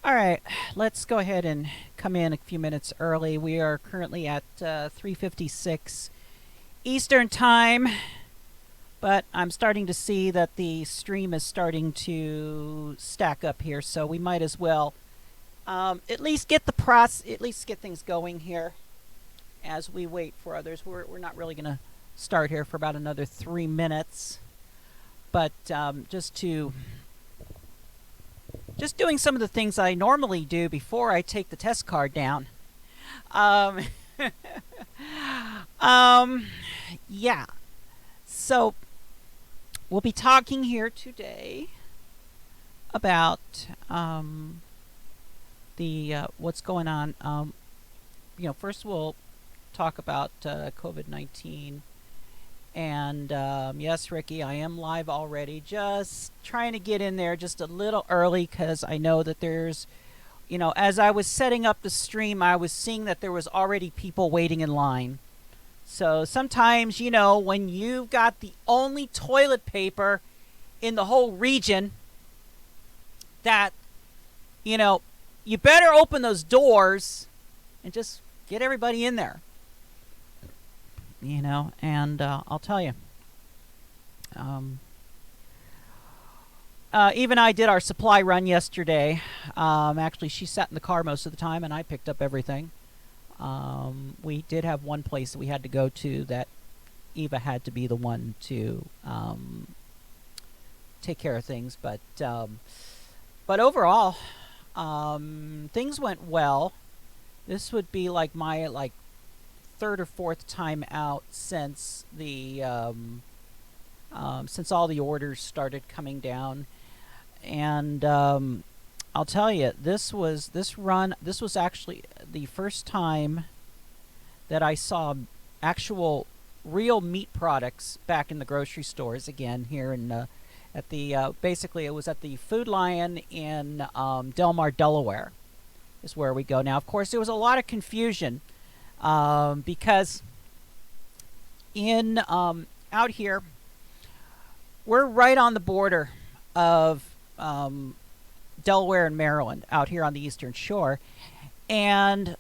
All right, let's go ahead and come in a few minutes early. We are currently at 3:56 Eastern Time, but I'm starting to see that the stream is starting to stack up here, so we might as well at least get things going here as we wait for others. We're not really going to start here for about another 3 minutes, but just doing some of the things I normally do before I take the test card down. Um, yeah. So we'll be talking here today about the what's going on. First we'll talk about COVID-19. And yes, Ricky, I am live already. Just trying to get in there just a little early because I know that there's, as I was setting up the stream, I was seeing that there was already people waiting in line. So sometimes, when you've got the only toilet paper in the whole region, that, you better open those doors and just get everybody in there. And I'll tell you, even I did our supply run yesterday. Actually, she sat in the car most of the time, and I picked up everything. We did have one place that we had to go to that Eva had to be the one to take care of things, but overall, things went well. This would be like my third or fourth time out since the since all the orders started coming down, and I'll tell you, this was actually the first time that I saw actual real meat products back in the grocery stores again here in at the basically it was at the Food Lion in Delmar, Delaware, is where we go now. Of course, there was a lot of confusion. Because in out here, we're right on the border of Delaware and Maryland, out here on the Eastern Shore, and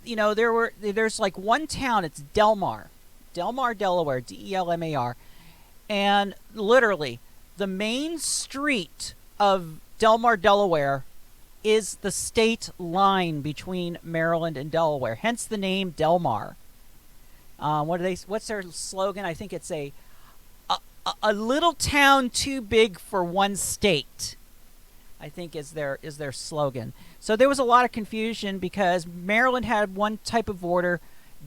there's like one town. It's Delmar, Delaware, Delmar, and literally the main street of Delmar, Delaware, is the state line between Maryland and Delaware. Hence the name Delmar. What's their slogan? I think it's a little town too big for one state, I think is their slogan. So there was a lot of confusion because Maryland had one type of order,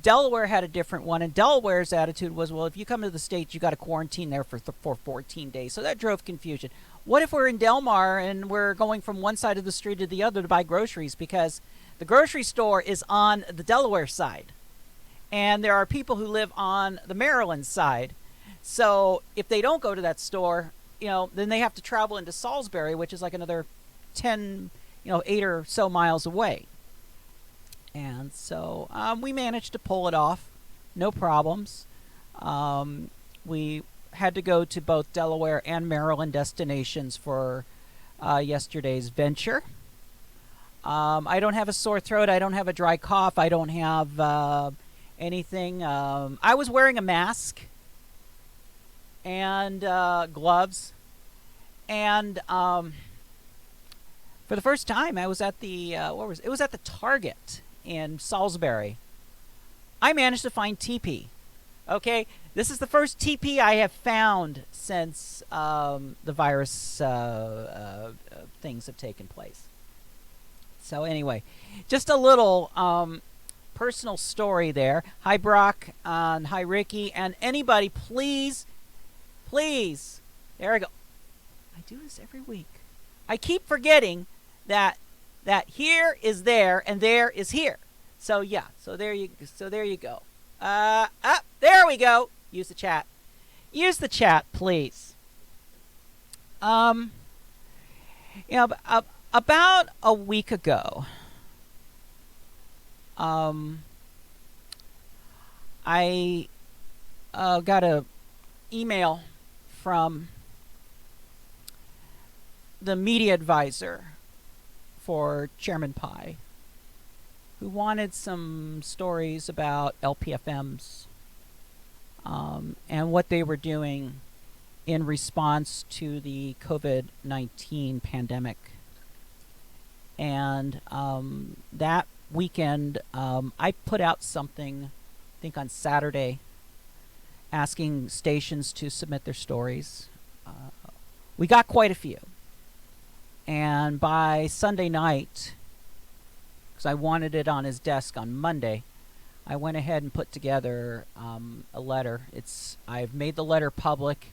Delaware had a different one, and Delaware's attitude was, well, if you come to the States, you got to quarantine there for 14 days. So that drove confusion. What if we're in Delmar and we're going from one side of the street to the other to buy groceries because the grocery store is on the Delaware side and there are people who live on the Maryland side? So if they don't go to that store, then they have to travel into Salisbury, which is like another 10, 8 or so miles away. And so we managed to pull it off, no problems. We had to go to both Delaware and Maryland destinations for yesterday's venture. I don't have a sore throat. I don't have a dry cough. I don't have anything. I was wearing a mask and gloves. And for the first time, I was at the it was at the Target in Salisbury. I managed to find TP. Okay, this is the first TP I have found since the virus things have taken place. So anyway, just a little personal story there. Hi Brock and hi Ricky and anybody, please, there we go. I do this every week. I keep forgetting that here is there and there is here. So yeah, so there you go. There we go. Use the chat. Use the chat, please. About a week ago, I got a email from the media advisor for Chairman Pie, who wanted some stories about LPFMs and what they were doing in response to the COVID-19 pandemic. And that weekend, I put out something, I think on Saturday, asking stations to submit their stories. We got quite a few. And by Sunday night, because I wanted it on his desk on Monday, I went ahead and put together a letter. I've made the letter public.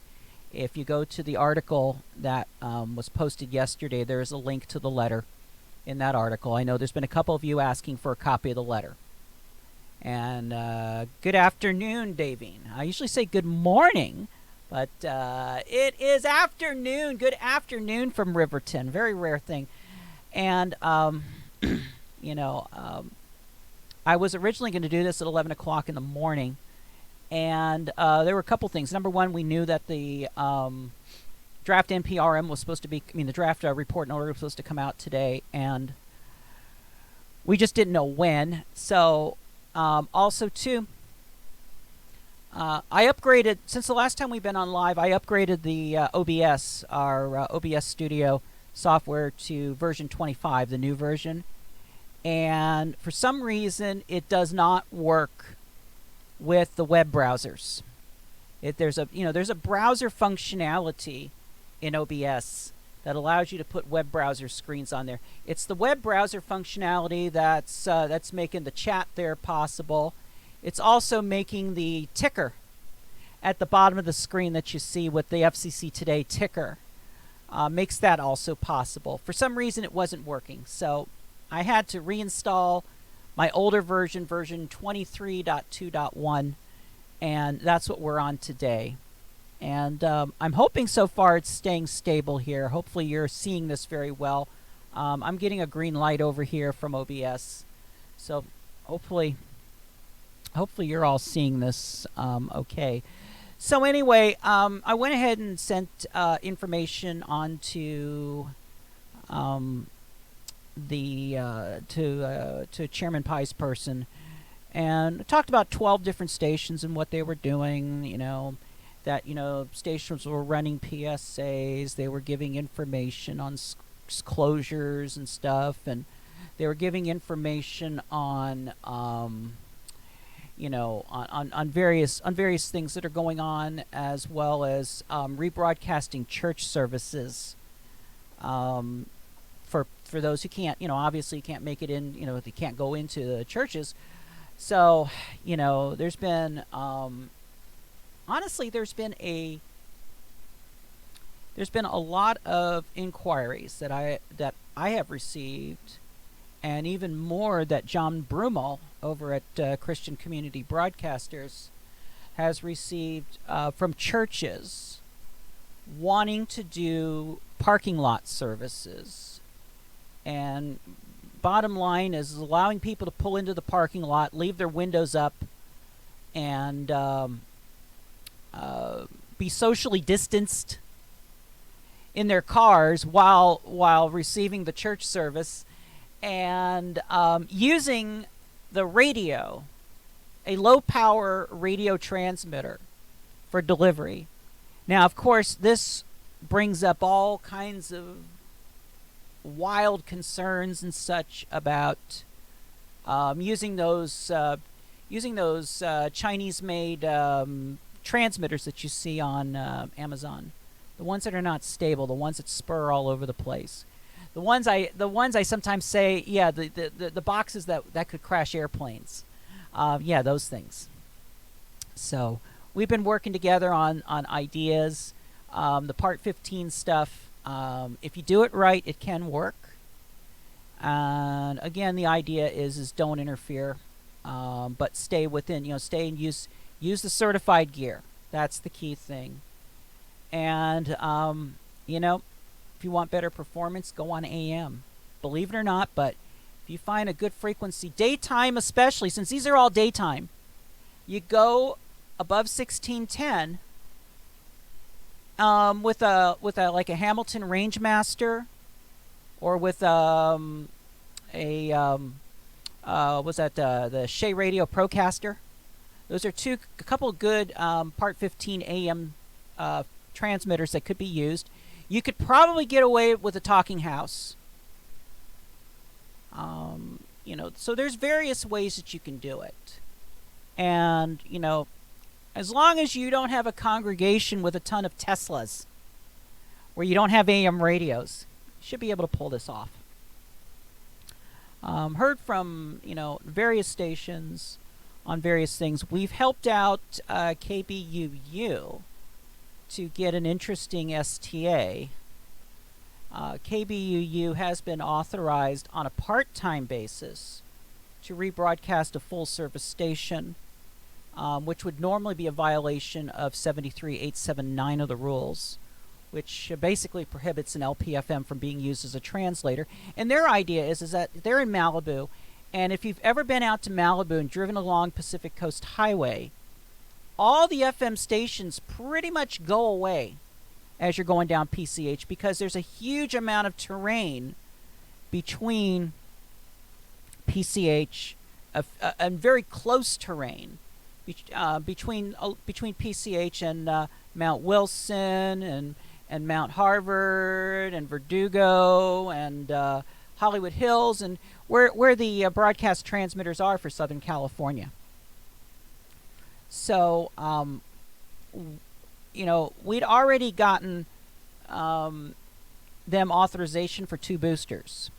If you go to the article that was posted yesterday, there is a link to the letter in that article. I know there's been a couple of you asking for a copy of the letter. And good afternoon, Davine. I usually say good morning, but it is afternoon. Good afternoon from Riverton. Very rare thing. And, you know, I was originally going to do this at 11 o'clock in the morning. And there were a couple things. Number one, we knew that the draft NPRM was supposed to be, the draft report and order was supposed to come out today. And we just didn't know when. So, also, too, I upgraded, since the last time we've been on live, I upgraded the OBS, our OBS Studio software to version 25, the new version. And for some reason, it does not work with the web browsers. There's a browser functionality in OBS that allows you to put web browser screens on there. It's the web browser functionality that's making the chat there possible. It's also making the ticker at the bottom of the screen that you see with the FCC Today ticker. Makes that also possible. For some reason, it wasn't working, so I had to reinstall my older version, version 23.2.1, and that's what we're on today. And I'm hoping so far it's staying stable here. Hopefully you're seeing this very well. I'm getting a green light over here from OBS. So hopefully you're all seeing this okay. So anyway, I went ahead and sent information on to Chairman Pie's person, and talked about 12 different stations and what they were doing, that stations were running PSAs, they were giving information on closures and stuff, and they were giving information on on various things that are going on, as well as rebroadcasting church services for those who can't, obviously can't make it in, they can't go into the churches. So, there's been honestly, there's been a lot of inquiries that I have received, and even more that John Brumel over at Christian Community Broadcasters has received from churches wanting to do parking lot services. And bottom line is allowing people to pull into the parking lot, leave their windows up, and be socially distanced in their cars while receiving the church service, and using the radio, a low-power radio transmitter for delivery. Now, of course, this brings up all kinds of wild concerns and such about using those Chinese-made transmitters that you see on Amazon, the ones that are not stable, the ones that spur all over the place, the ones I sometimes say, yeah, the boxes that could crash airplanes, yeah, those things. So we've been working together on ideas, the Part 15 stuff. If you do it right, it can work. And again, the idea is don't interfere, but stay within, stay and use the certified gear. That's the key thing. And if you want better performance, go on AM. Believe it or not, but if you find a good frequency, daytime especially, since these are all daytime, you go above 1610. With a like a Hamilton Rangemaster, or with a was that the Shea Radio Procaster. Those are a couple of good Part 15 AM transmitters that could be used. You could probably get away with a talking house. So there's various ways that you can do it. And, as long as you don't have a congregation with a ton of Teslas, where you don't have AM radios, you should be able to pull this off. Heard from, various stations on various things. We've helped out KBUU to get an interesting STA. KBUU has been authorized on a part-time basis to rebroadcast a full-service station, which would normally be a violation of 73879 of the rules, which basically prohibits an LPFM from being used as a translator. And their idea is that they're in Malibu, and if you've ever been out to Malibu and driven along Pacific Coast Highway, all the FM stations pretty much go away as you're going down PCH, because there's a huge amount of terrain between PCH and very close terrain between PCH and Mount Wilson and Mount Harvard and Verdugo and Hollywood Hills, and where the broadcast transmitters are for Southern California. So, we'd already gotten them authorization for 2 boosters.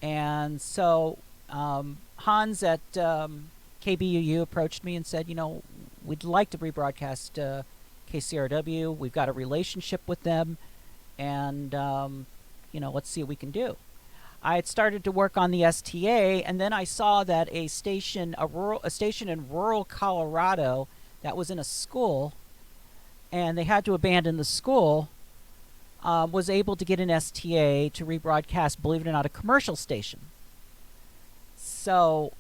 And so Hans at KBUU approached me and said, we'd like to rebroadcast KCRW. We've got a relationship with them, and, let's see what we can do. I had started to work on the STA, and then I saw that a station in rural Colorado that was in a school, and they had to abandon the school, was able to get an STA to rebroadcast, believe it or not, a commercial station. So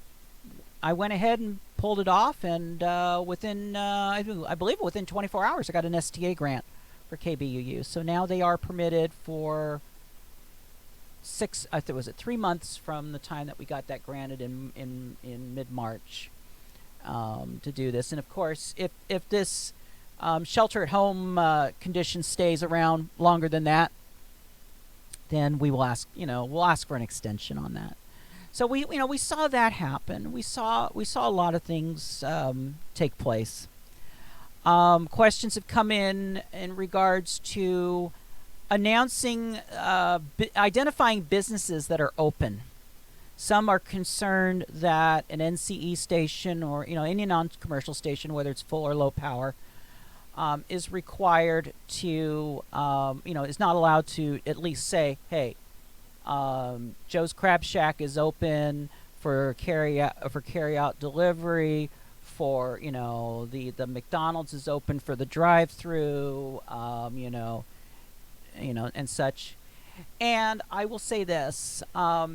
I went ahead and pulled it off, and within 24 hours, I got an STA grant for KBUU. So now they are permitted for 3 months from the time that we got that granted in mid-March to do this. And of course, if this shelter-at-home condition stays around longer than that, then we will ask, we'll ask for an extension on that. So we saw that happen. We saw a lot of things take place. Questions have come in regards to announcing, identifying businesses that are open. Some are concerned that an NCE station or any non-commercial station, whether it's full or low power, is required to, is not allowed to at least say, hey, Joe's Crab Shack is open for carry out delivery. For the McDonald's is open for the drive-through. And such. And I will say this: I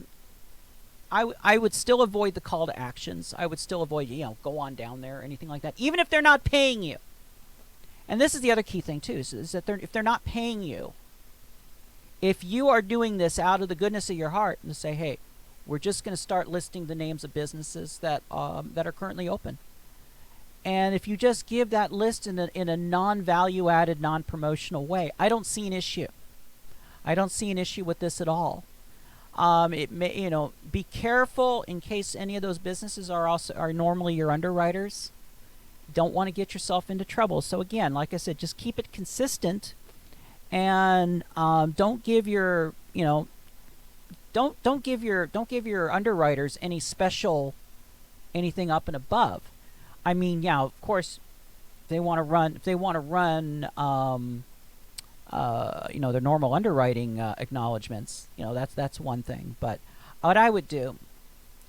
would still avoid the call to actions. I would still avoid go on down there or anything like that, even if they're not paying you. And this is the other key thing too: is that if they're not paying you, if you are doing this out of the goodness of your heart and to say, hey, we're just going to start listing the names of businesses that are currently open. And if you just give that list in a non-value-added, non-promotional way, I don't see an issue. I don't see an issue with this at all. It may, be careful in case any of those businesses are normally your underwriters. Don't want to get yourself into trouble. So again, like I said, just keep it consistent, and don't give your don't give your underwriters any special anything up and above. I mean, of course, if they want to run, their normal underwriting acknowledgments, that's one thing. But what I would do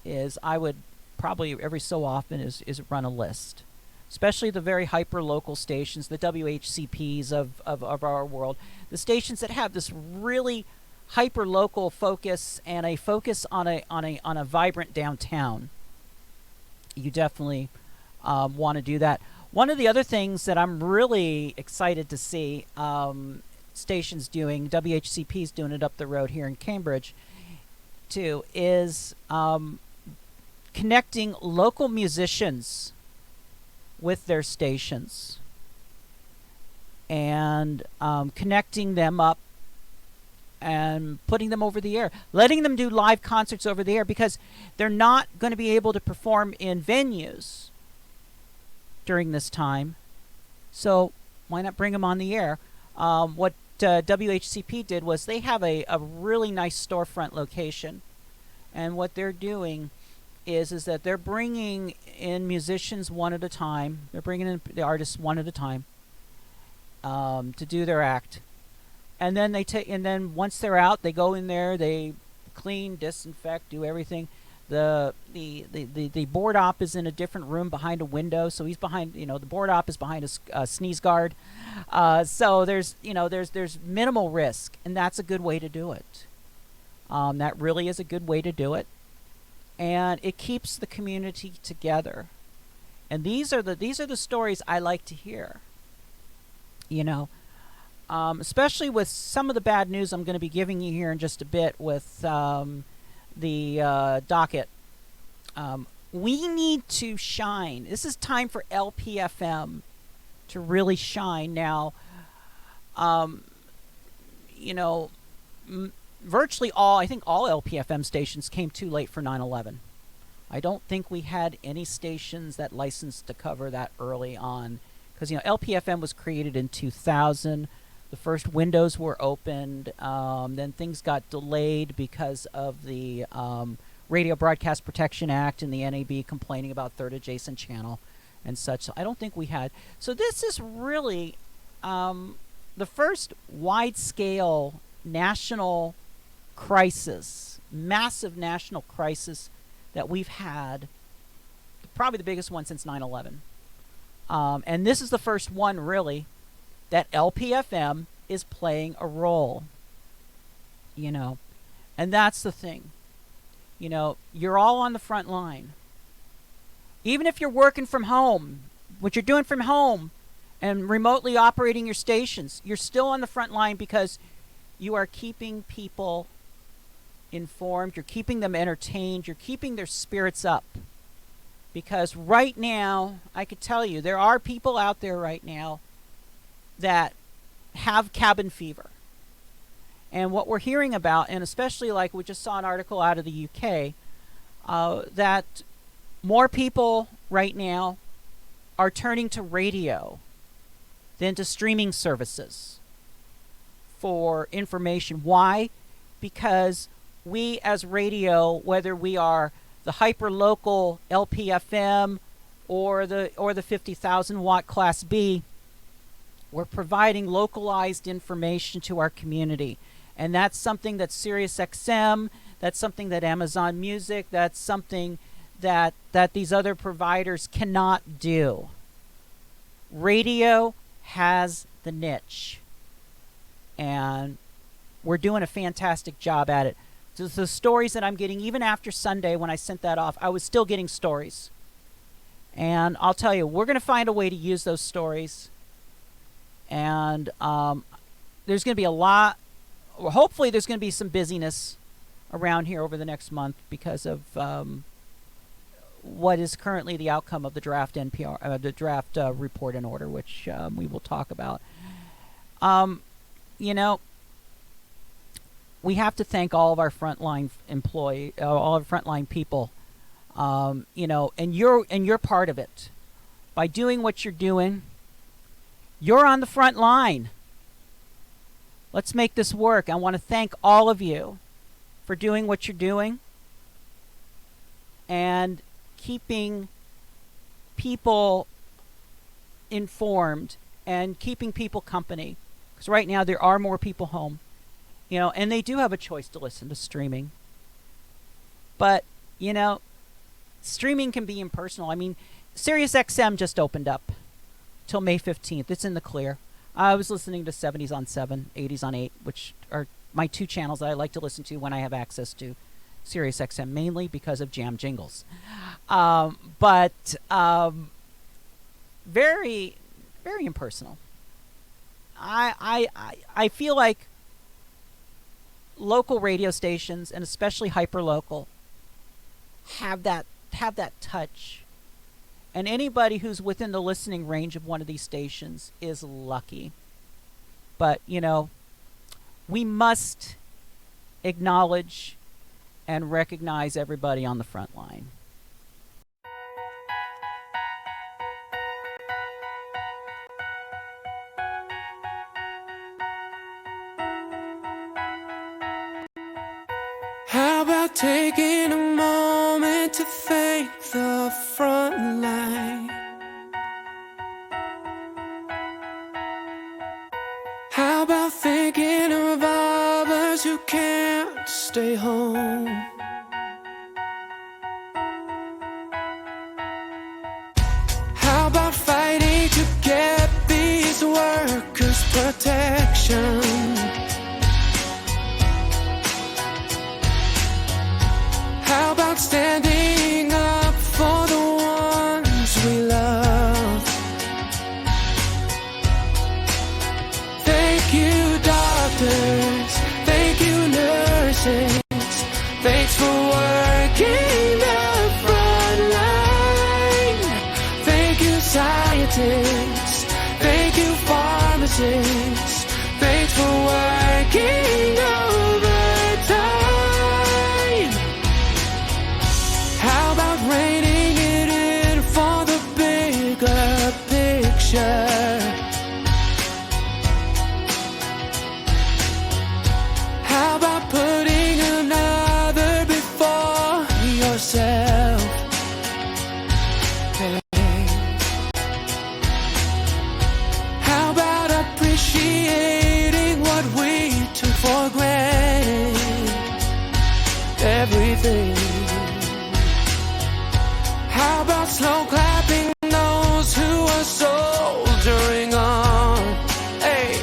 is I would probably every so often is run a list, especially the very hyper local stations, the WHCPs of our world, the stations that have this really hyper local focus and a focus on a vibrant downtown. You definitely want to do that. One of the other things that I'm really excited to see station's doing, WHCP's doing it up the road here in Cambridge, too, is connecting local musicians with their stations and connecting them up and putting them over the air, letting them do live concerts over the air, because they're not going to be able to perform in venues during this time. So why not bring them on the air? What WHCP did was they have a really nice storefront location, and what they're doing is that they're bringing in musicians one at a time. They're bringing in the artists one at a time to do their act. And then then once they're out, they go in there, they clean, disinfect, do everything. The board op is in a different room behind a window, so he's behind. The board op is behind a sneeze guard. So there's minimal risk, and that's a good way to do it. That really is a good way to do it, and it keeps the community together. And these are the stories I like to hear. Especially with some of the bad news I'm going to be giving you here in just a bit with the docket. We need to shine. This is time for LPFM to really shine now. Virtually I think all LPFM stations came too late for 9/11. I don't think we had any stations that licensed to cover that early on, because LPFM was created in 2000. The first windows were opened, then things got delayed because of the Radio Broadcast Protection Act and the NAB complaining about third adjacent channel and such. So I don't think we had. So this is really the first wide-scale national crisis, massive national crisis that we've had, probably the biggest one since 9/11. And this is the first one, really, that LPFM is playing a role, and that's the thing. You're all on the front line. Even if you're working from home, what you're doing from home and remotely operating your stations, you're still on the front line, because you are keeping people informed, you're keeping them entertained, you're keeping their spirits up. Because right now, I could tell you, there are people out there right now that have cabin fever. And what we're hearing about, and especially like we just saw an article out of the UK, that more people right now are turning to radio than to streaming services for information. Why? Because we as radio, whether we are the hyper-local LPFM or the 50,000 watt Class B, we're providing localized information to our community. And that's something that SiriusXM, that's something that Amazon Music, that's something that these other providers cannot do. Radio has the niche, and we're doing a fantastic job at it. So the stories that I'm getting, even after Sunday when I sent that off, I was still getting stories. And I'll tell you, we're going to find a way to use those stories. And there's going to be a lot, hopefully there's going to be some busyness around here over the next month because of what is currently the outcome of the draft the draft report and order, which we will talk about. We have to thank all of our frontline employees, all of our frontline people, and you're part of it. By doing what you're doing, you're on the front line. Let's make this work. I want to thank all of you for doing what you're doing and keeping people informed and keeping people company. Because right now there are more people home, and they do have a choice to listen to streaming. But, streaming can be impersonal. I mean, SiriusXM just opened up till May 15th. It's in the clear. I was listening to 70s on 7, 80s on 8, which are my two channels that I like to listen to when I have access to SiriusXM, mainly because of jam jingles. But very, very impersonal. I feel like local radio stations, and especially hyperlocal, have that touch. And anybody who's within the listening range of one of these stations is lucky. But, you know, we must acknowledge and recognize everybody on the front line. How about taking a moment to thank the front line? How about thinking of others who can't stay home? How about fighting to get these workers protection? How about standing up for the ones we love? Thank you, doctors. Thank you, nurses. Thanks for working the front line. Thank you, scientists. Thank you, pharmacists. Thanks for working overtime. How about reining it in for the bigger picture? How about putting another before yourself? Hey. How about appreciating what we took for granted? Everything. How about slow clapping those who are soldiering on? Hey.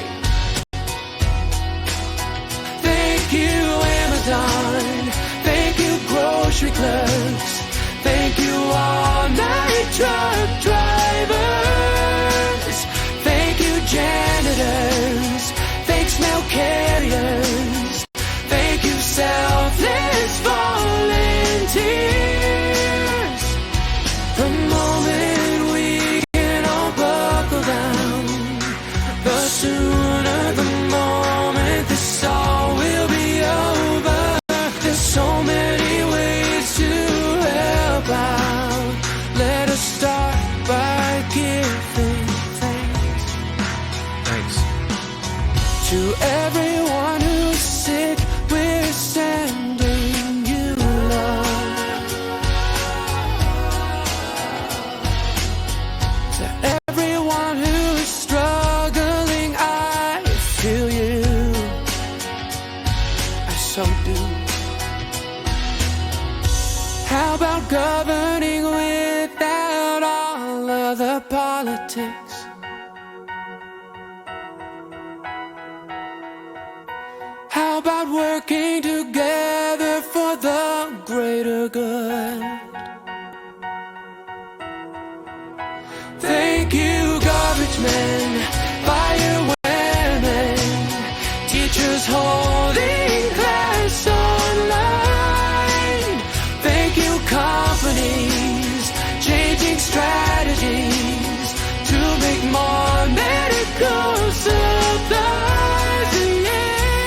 Thank you, Amazon. Thank you, grocery clerks. Thank you, all-night truck drivers. Thank you, janitors. Thanks, mail carriers. Thank you, selfless volunteers. The moment we can all buckle down, the sooner the moment this all will be over. There's so many ways to help out. Let us start by giving thanks. Thanks. To everyone who's sick, we're sending you love. To everyone who's struggling, I feel you. I so do. How about governing without all of the politics? How about working together for the greater good? Thank you, garbage men, firewomen, teachers holding class online. Thank you, companies, changing strategies to make more medical supplies.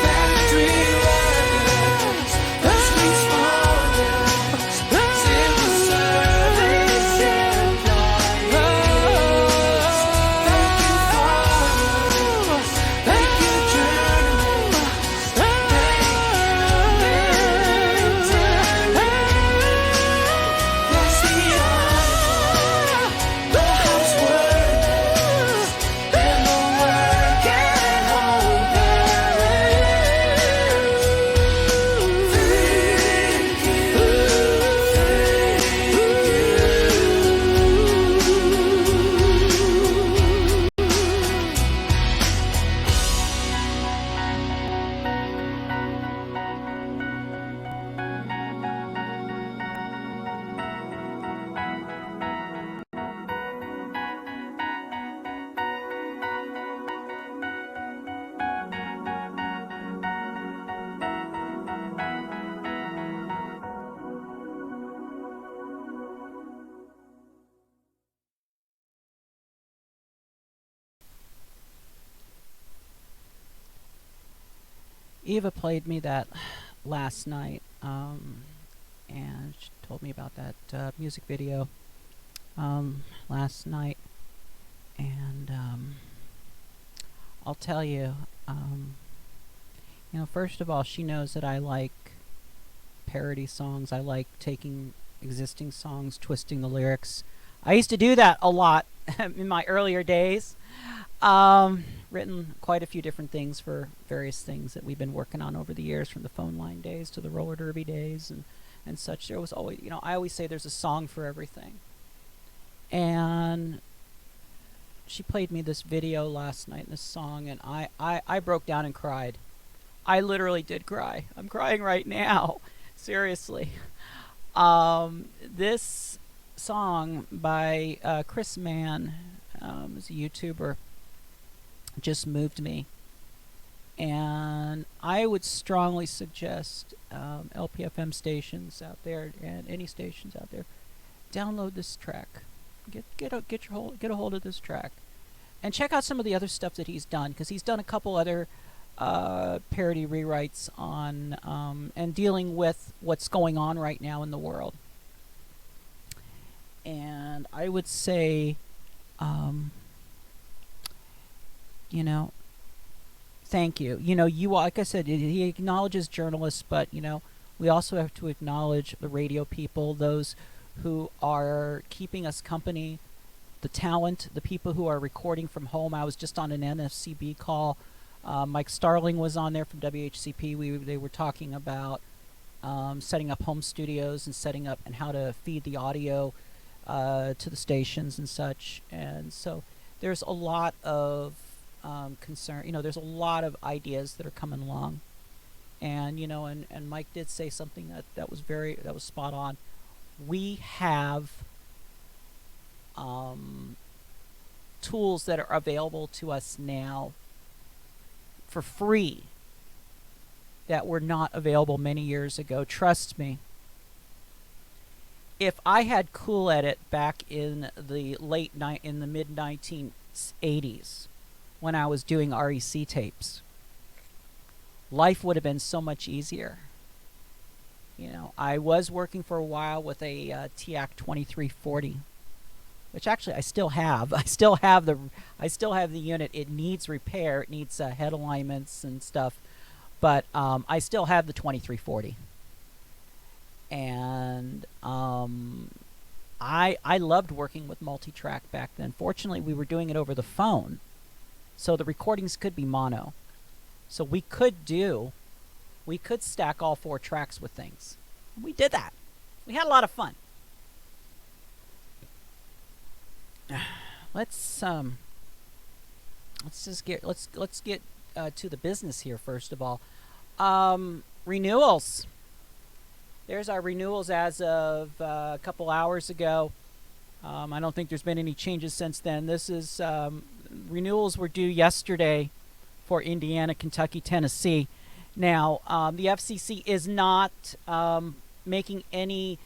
Factory workers, street farmers, civil service employees. Thank you, farmers. Thank you, journalists. Eva played me that last night, and she told me about that music video last night, and I'll tell you, first of all, she knows that I like parody songs. I like taking existing songs, twisting the lyrics. I used to do that a lot in my earlier days. Written quite a few different things for various things that we've been working on over the years, from the phone line days to the roller derby days and such. There was always, I always say there's a song for everything. And she played me this video last night, this song, and I broke down and cried. I literally did cry. I'm crying right now. Seriously. This song by Chris Mann, is a YouTuber, just moved me. And I would strongly suggest LPFM stations out there and any stations out there, download this track. Get a hold of this track, and check out some of the other stuff that he's done, because he's done a couple other parody rewrites on and dealing with what's going on right now in the world. And I would say, thank you. You, like I said, he acknowledges journalists, but we also have to acknowledge the radio people, those who are keeping us company, the talent, the people who are recording from home. I was just on an NFCB call. Mike Starling was on there from WHCP. They were talking about setting up home studios and setting up and how to feed the audio to the stations and such. And so there's a lot of concern. There's a lot of ideas that are coming along. And and Mike did say something that was spot on. We have tools that are available to us now for free that were not available many years ago. Trust me. If I had Cool Edit back in the mid 1980s, when I was doing REC tapes, life would have been so much easier. I was working for a while with a TIAC 2340, which actually I still have. I still have the unit. It needs repair. It needs head alignments and stuff, but I still have the 2340. And I loved working with multi-track back then. Fortunately, we were doing it over the phone, so the recordings could be mono. So we could stack all 4 tracks with things. We did that. We had a lot of fun. Let's get to the business here first of all. Renewals. There's our renewals as of a couple hours ago. I don't think there's been any changes since then. This is renewals were due yesterday for Indiana, Kentucky, Tennessee. Now, the FCC is not making any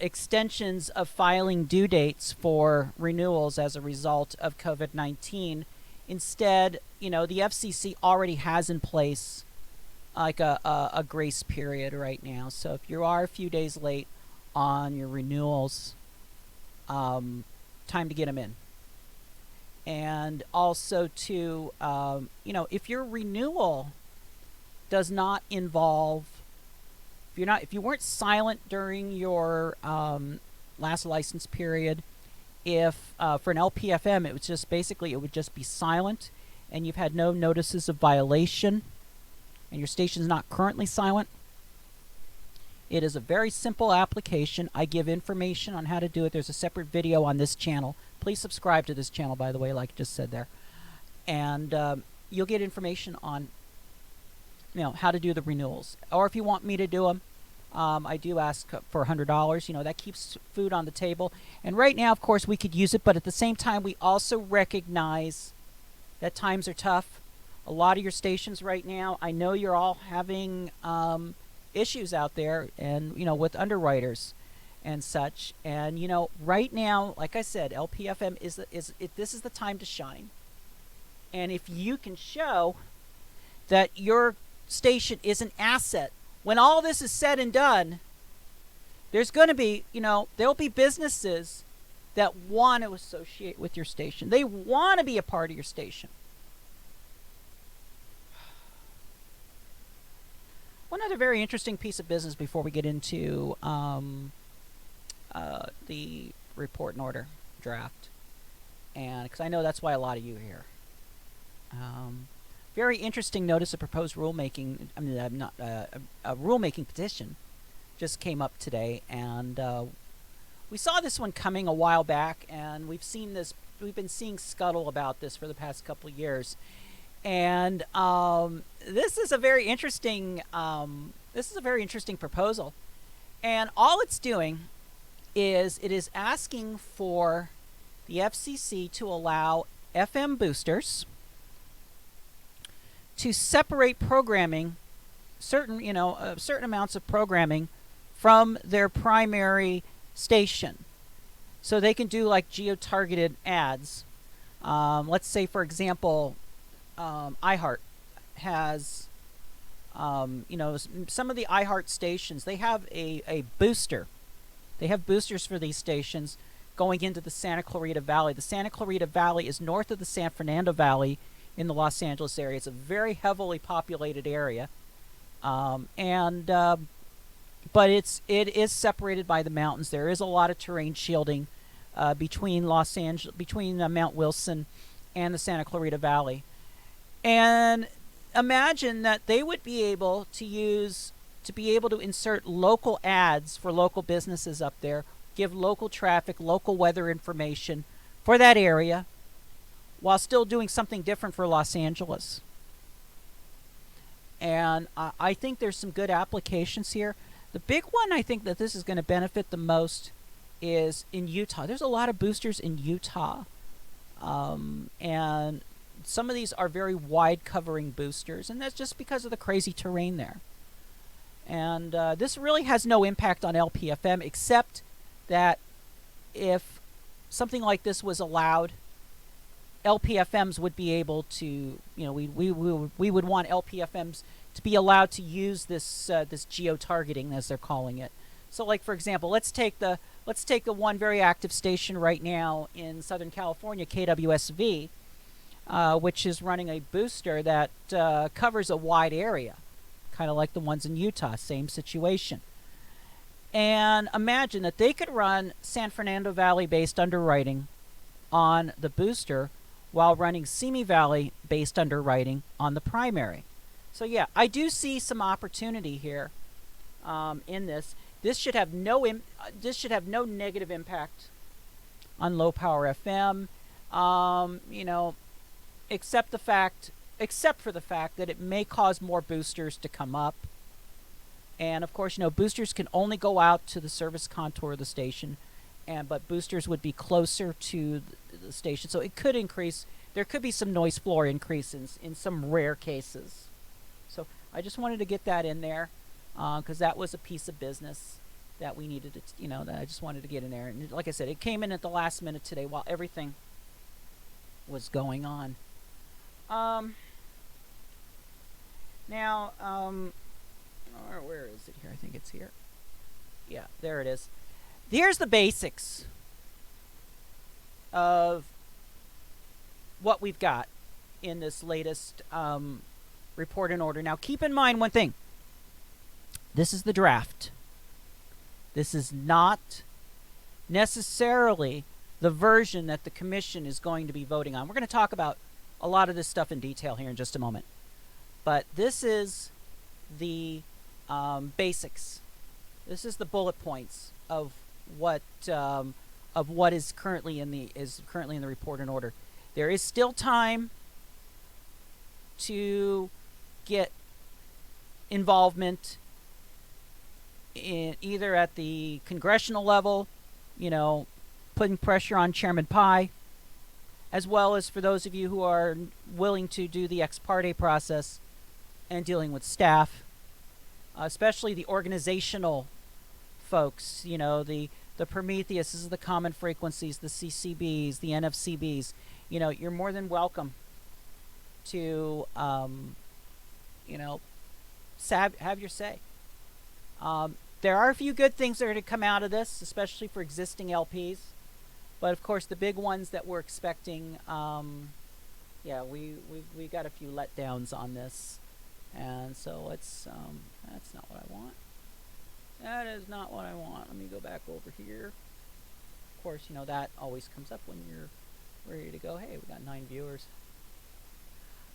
extensions of filing due dates for renewals as a result of COVID-19. Instead, the FCC already has in place like a grace period right now. So if you are a few days late on your renewals, time to get them in. And also to, if your renewal does not involve, if you weren't silent during your last license period, if for an LPFM it would just be silent, and you've had no notices of violation, and your station's not currently silent, it is a very simple application. I give information on how to do it. There's a separate video on this channel. Please subscribe to this channel, by the way, like I just said there, and you'll get information on how to do the renewals. Or if you want me to do them, I do ask for $100. That keeps food on the table. And right now, of course, we could use it, but at the same time, we also recognize that times are tough. A lot of your stations right now, I know you're all having issues out there, and with underwriters and such. And right now, like I said, LPFM this is the time to shine. And if you can show that your station is an asset. When all this is said and done, there's going to be, there'll be businesses that want to associate with your station. They want to be a part of your station. One other very interesting piece of business before we get into the report and order draft, and because I know that's why a lot of you are here. Very interesting notice of proposed rulemaking. I mean, not a rulemaking petition just came up today, and we saw this one coming a while back, and we've seen this. We've been seeing scuttle about this for the past couple of years, and this is a very interesting. This is a very interesting proposal, and all it's doing is it is asking for the FCC to allow FM boosters to separate programming, certain amounts of programming from their primary station, so they can do like geo-targeted ads. Let's say, for example, iHeart has, some of the iHeart stations, they have a booster. They have boosters for these stations going into the Santa Clarita Valley. The Santa Clarita Valley is north of the San Fernando Valley in the Los Angeles area. It's a very heavily populated area, but it is separated by the mountains. There is a lot of terrain shielding between Mount Wilson and the Santa Clarita Valley. And imagine that they would be able to insert local ads for local businesses up there, give local traffic, local weather information for that area, while still doing something different for Los Angeles. And I think there's some good applications here. The big one I think that this is going to benefit the most is in Utah. There's a lot of boosters in Utah. And some of these are very wide covering boosters, and that's just because of the crazy terrain there. And this really has no impact on LPFM, except that if something like this was allowed, LPFMs would be able to, we would want LPFMs to be allowed to use this this geo-targeting, as they're calling it. So, like, for example, let's take the one very active station right now in Southern California, KWSV, which is running a booster that covers a wide area, kind of like the ones in Utah, same situation. And imagine that they could run San Fernando Valley-based underwriting on the booster while running Simi Valley-based underwriting on the primary. So yeah, I do see some opportunity here in this. This should have no negative impact on low power FM, except for the fact that it may cause more boosters to come up. And of course, boosters can only go out to the service contour of the station, but boosters would be closer to the station, so it could increase. There could be some noise floor increases in some rare cases. So I just wanted to get that in there because that was a piece of business that we needed to, that I just wanted to get in there. And like I said, it came in at the last minute today while everything was going on. Now, where is it here? I think it's here. Yeah, there it is. Here's the basics of what we've got in this latest report and order. Now, keep in mind one thing. This is the draft. This is not necessarily the version that the commission is going to be voting on. We're going to talk about a lot of this stuff in detail here in just a moment. But this is the basics. This is the bullet points of what is currently in the report and order. There is still time to get involvement in either at the congressional level, putting pressure on Chairman Pai, as well as for those of you who are willing to do the ex parte process and dealing with staff, especially the organizational folks, the Prometheuses, the common frequencies, the CCBs, the NFCBs. You're more than welcome to, have your say. There are a few good things that are to come out of this, especially for existing LPs. But of course, the big ones that we're expecting, yeah, we got a few letdowns on this, and so let's. That's not what I want. That is not what I want. Let me go back over here. Of course, you know that always comes up when you're ready to go. Hey, we got 9 viewers.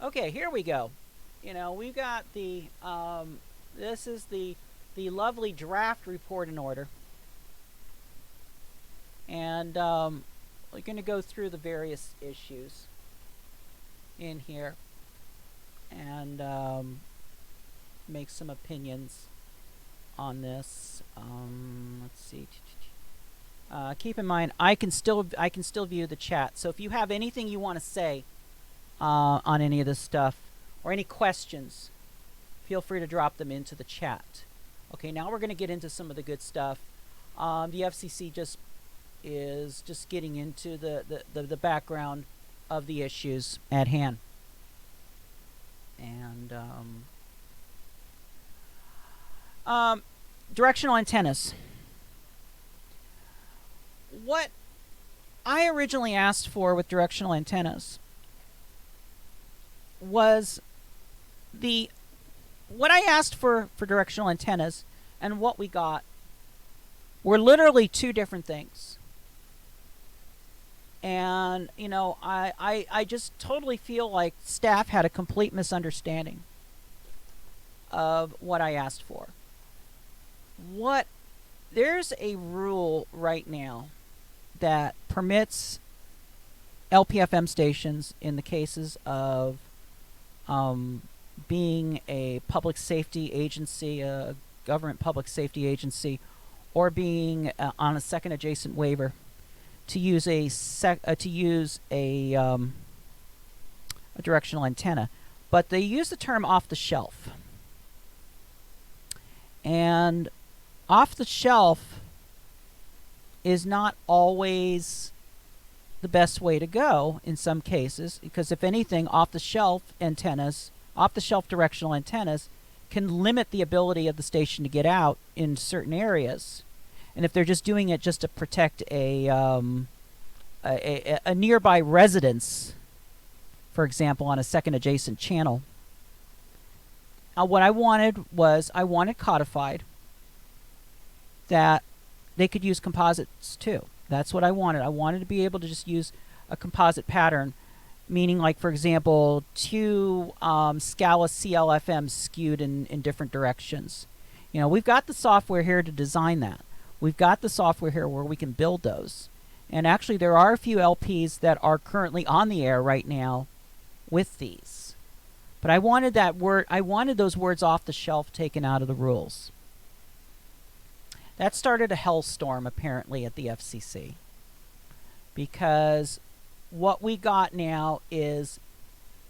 Okay, here we go. You know, we've got the. This is the lovely draft report in order. And we're going to go through the various issues in here and make some opinions on this. Let's see. Keep in mind, I can still view the chat. So if you have anything you want to say on any of this stuff or any questions, feel free to drop them into the chat. Okay, now we're going to get into some of the good stuff. The FCC is just getting into the background of the issues at hand. And directional antennas. What I originally asked for with directional antennas was what I asked for directional antennas and what we got were literally two different things. And, you know, I just totally feel like staff had a complete misunderstanding of what I asked for. There's a rule right now that permits LPFM stations in the cases of being a public safety agency, a government public safety agency, or being on a second adjacent waiver, to use a directional antenna, but they use the term off the shelf. And off the shelf is not always the best way to go in some cases, because if anything, off the shelf directional antennas can limit the ability of the station to get out in certain areas. And if they're just doing it just to protect a nearby residence, for example, on a second adjacent channel, what I wanted codified that they could use composites too. That's what I wanted. I wanted to be able to just use a composite pattern, meaning, like, for example, two Scala CLFMs skewed in different directions. You know, we've got the software here to design that. We've got the software here where we can build those. And actually, there are a few LPs that are currently on the air right now with these. But I wanted those words off the shelf taken out of the rules. That started a hellstorm, apparently, at the FCC. Because what we got now is,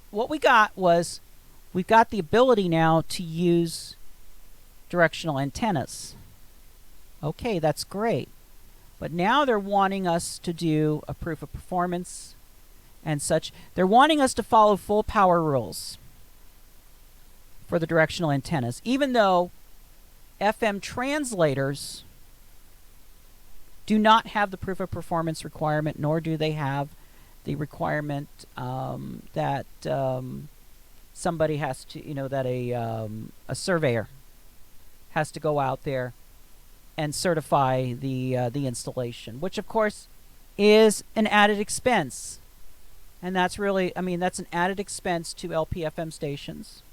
we've got the ability now to use directional antennas. Okay, that's great. But now they're wanting us to do a proof of performance and such. They're wanting us to follow full power rules for the directional antennas, even though FM translators do not have the proof of performance requirement, nor do they have the requirement that somebody has to, that a surveyor has to go out there and certify the installation, which of course is an added expense. And that's really, that's an added expense to LPFM stations.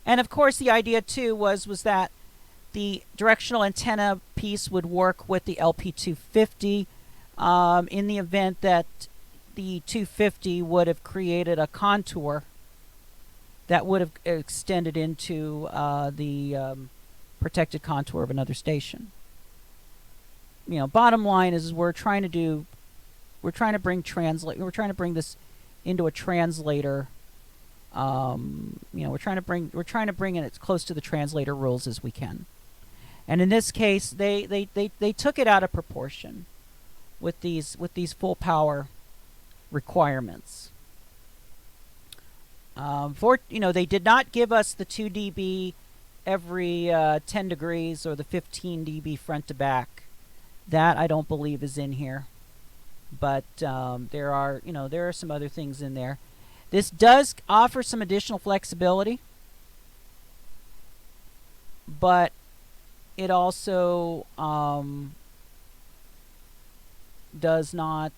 And of course the idea too was that the directional antenna piece would work with the LP250 in the event that the 250 would have created a contour that would have extended into the protected contour of another station. Bottom line is we're trying to bring this into a translator. We're trying to bring it as close to the translator rules as we can. And in this case, they took it out of proportion with these full power requirements. They did not give us the 2 dB every 10 degrees or the 15 dB front to back. That I don't believe is in here. But there are some other things in there. This does offer some additional flexibility, but it also does not.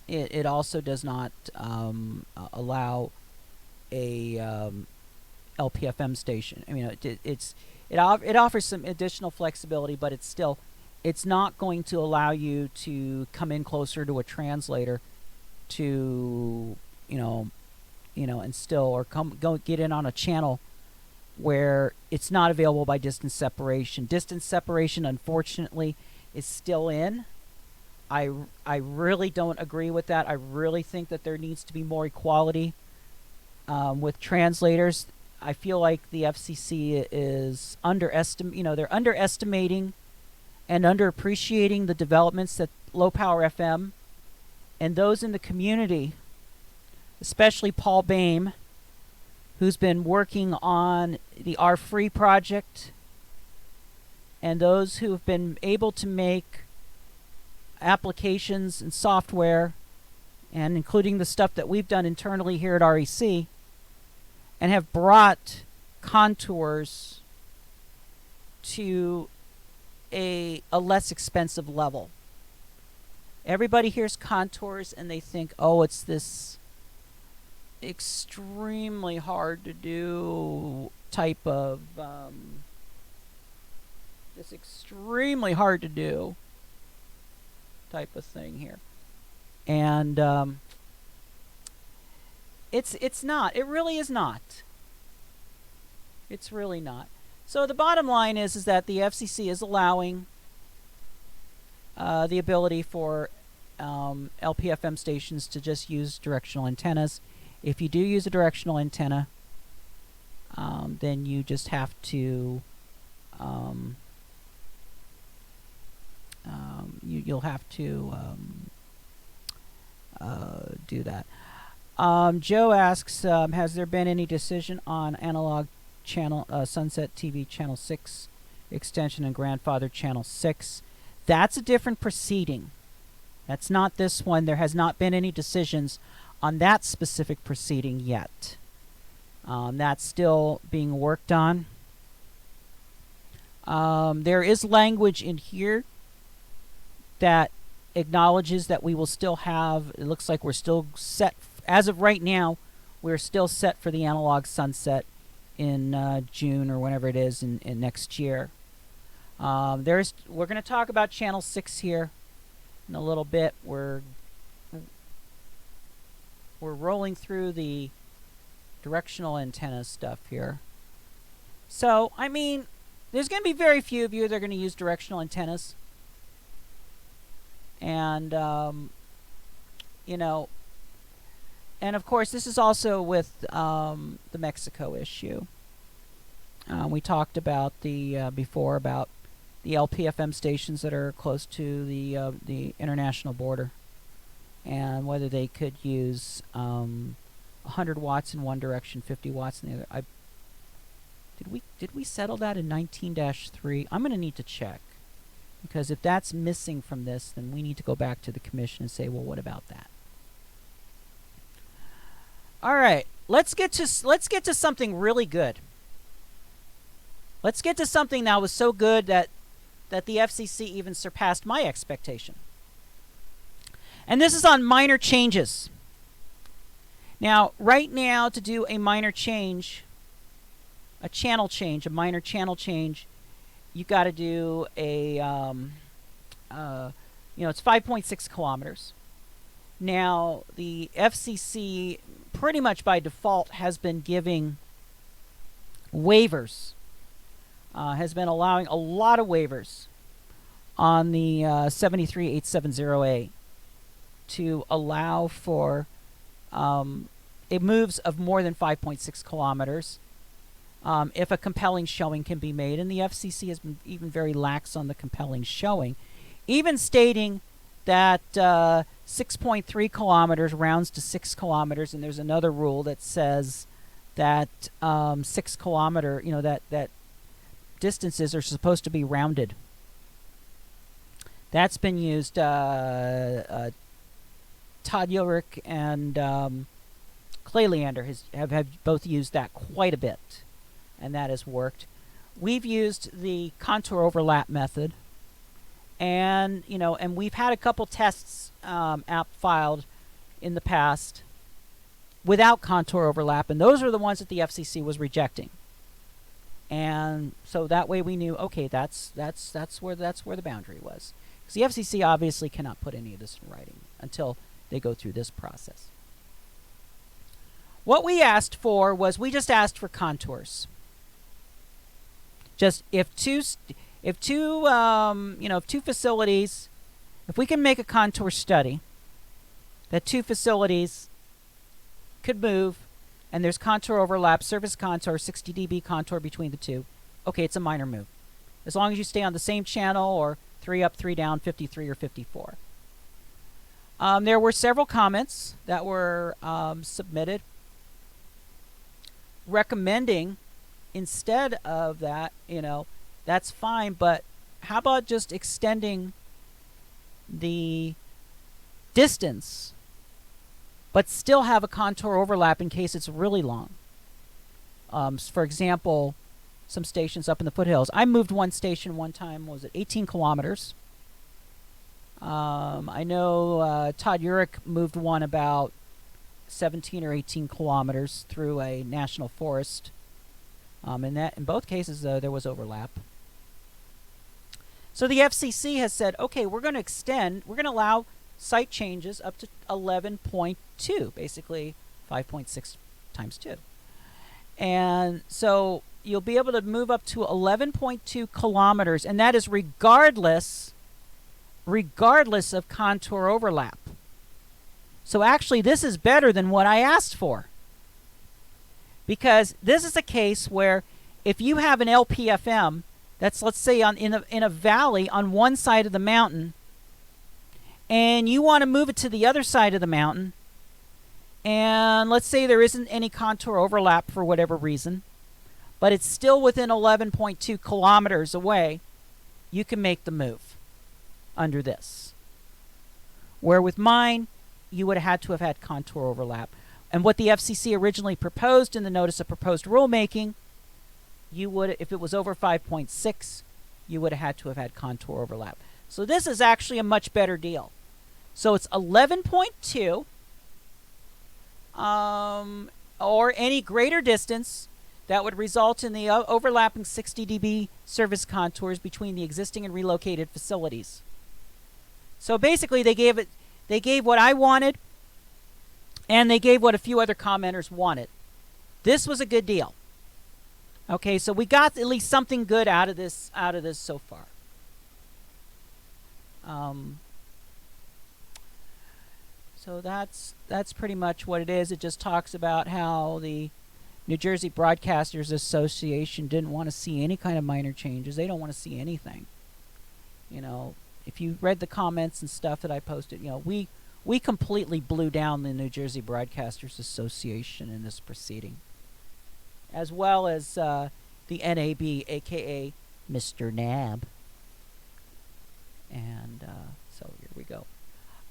It also does not allow a LPFM station. I mean, it offers some additional flexibility, but it's not going to allow you to come in closer to a translator to and still or go get in on a channel where it's not available by distance separation. Distance separation, unfortunately, is still in. I really don't agree with that. I really think that there needs to be more equality with translators. I feel like the FCC is they're underestimating and underappreciating the developments that low power FM and those in the community, especially Paul Boehm, who's been working on the R Free project, and those who have been able to make applications and software, and including the stuff that we've done internally here at REC, and have brought contours to a less expensive level. Everybody hears contours and they think, oh, it's this extremely hard to do type of thing here. And it's not. It really is not. It's really not. So the bottom line is that the FCC is allowing the ability for LPFM stations to just use directional antennas. If you do use a directional antenna, then you just have to you'll have to do that. Joe asks, has there been any decision on analog channel Sunset TV channel 6 extension and grandfather channel 6? That's a different proceeding. That's not this one. There has not been any decisions on that specific proceeding yet. That's still being worked on. There is language in here that acknowledges that we will still have, it looks like we're still set, as of right now, we're still set for the analog sunset in June or whenever it is in next year. We're going to talk about channel 6 here in a little bit. We're rolling through the directional antenna stuff here. So, I mean, there's going to be very few of you that are going to use directional antennas. And, and of course, this is also with the Mexico issue. We talked about before about the LPFM stations that are close to the international border, and whether they could use 100 watts in one direction, 50 watts in the other. Did we settle that in 19-3? I'm going to need to check, because if that's missing from this, then we need to go back to the commission and say, well, what about that? All right, let's get to something really good. Let's get to something that was so good that the FCC even surpassed my expectation. And this is on minor changes. Now, right now, to do a minor change, a minor channel change, you've got to do a, it's 5.6 kilometers. Now, the FCC, pretty much by default, has been giving waivers, has been allowing a lot of waivers on the 73870A to allow for it moves of more than 5.6 kilometers if a compelling showing can be made. And the FCC has been even very lax on the compelling showing, even stating that 6.3 kilometers rounds to 6 kilometers, and there's another rule that says that 6 kilometer, that distances are supposed to be rounded. That's been used. Todd Ulrich and Clay Leander have both used that quite a bit, and that has worked. We've used the contour overlap method, and we've had a couple tests app filed in the past without contour overlap, and those are the ones that the FCC was rejecting. And so that way we knew, okay, that's where the boundary was, because the FCC obviously cannot put any of this in writing until they go through this process. What we asked for was, we just asked for contours. Just if two facilities, if we can make a contour study that two facilities could move, and there's contour overlap, surface contour, 60 dB contour between the two, okay, it's a minor move. As long as you stay on the same channel, or 3 up, 3 down, 53 or 54. There were several comments that were submitted recommending, instead of that, that's fine, but how about just extending the distance but still have a contour overlap in case it's really long? For example, some stations up in the foothills. I moved one station one time, what was it, 18 kilometers. I know Todd Urich moved one about 17 or 18 kilometers through a national forest. In both cases, there was overlap. So the FCC has said, okay, we're going to allow site changes up to 11.2, basically 5.6 times 2. And so you'll be able to move up to 11.2 kilometers, and that is regardless of contour overlap. So actually, this is better than what I asked for, because this is a case where if you have an LPFM that's, let's say, in a valley on one side of the mountain, and you want to move it to the other side of the mountain, and let's say there isn't any contour overlap for whatever reason, but it's still within 11.2 kilometers away, you can make the move under this. Where with mine, you would have had to have had contour overlap. And what the FCC originally proposed in the Notice of Proposed Rulemaking, you would, if it was over 5.6, you would have had to have had contour overlap. So this is actually a much better deal. So it's 11.2, or any greater distance that would result in the overlapping 60 dB service contours between the existing and relocated facilities. So basically, they gave what I wanted, and they gave what a few other commenters wanted. This was a good deal. Okay, so we got at least something good out of this so far. So that's pretty much what it is. It just talks about how the New Jersey Broadcasters Association didn't want to see any kind of minor changes. They don't want to see anything. If you read the comments and stuff that I posted, we completely blew down the New Jersey Broadcasters Association in this proceeding, as well as the NAB, aka Mr. Nab. And so here we go.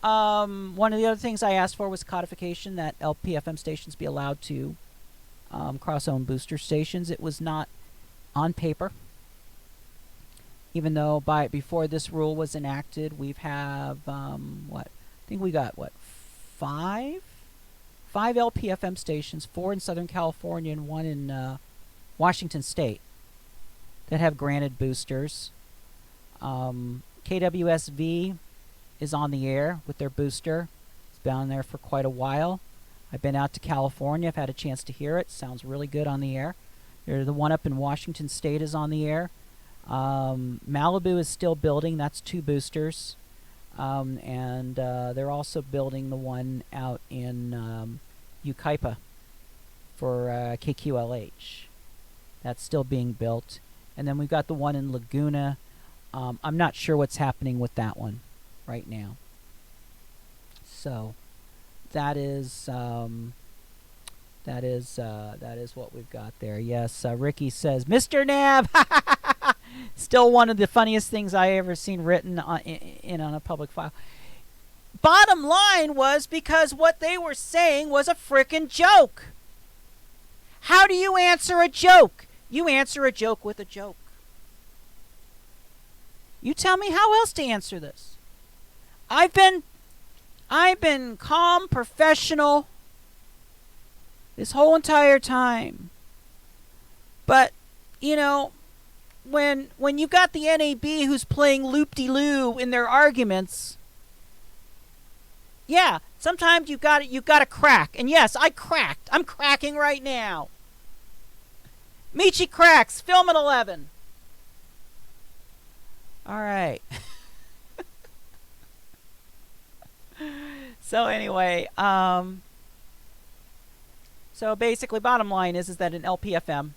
One of the other things I asked for was codification, that LPFM stations be allowed to cross-own booster stations. It was not on paper, even though before this rule was enacted, we have we got five LPFM stations, 4 in Southern California and 1 in Washington State, that have granted boosters. KWSV is on the air with their booster. It's been on there for quite a while. I've been out to California. I've had a chance to hear it. Sounds really good on the air. The one up in Washington State is on the air. Malibu is still building. That's 2 boosters. And they're also building the one out in Yucaipa for KQLH. That's still being built. And then we've got the one in Laguna. I'm not sure what's happening with that one right now. So that is what we've got there. Yes, Ricky says, Mr. Nav, still one of the funniest things I ever seen written on a public file. Bottom line was because what they were saying was a frickin' joke. How do you answer a joke? You answer a joke with a joke. You tell me how else to answer this. I've been calm, professional this whole entire time. But, you know, when you've got the NAB who's playing loop-de-loo in their arguments, yeah, sometimes you've got to crack. And yes, I cracked. I'm cracking right now. Michi cracks. Film at 11. All right. So anyway, so basically bottom line is that an LPFM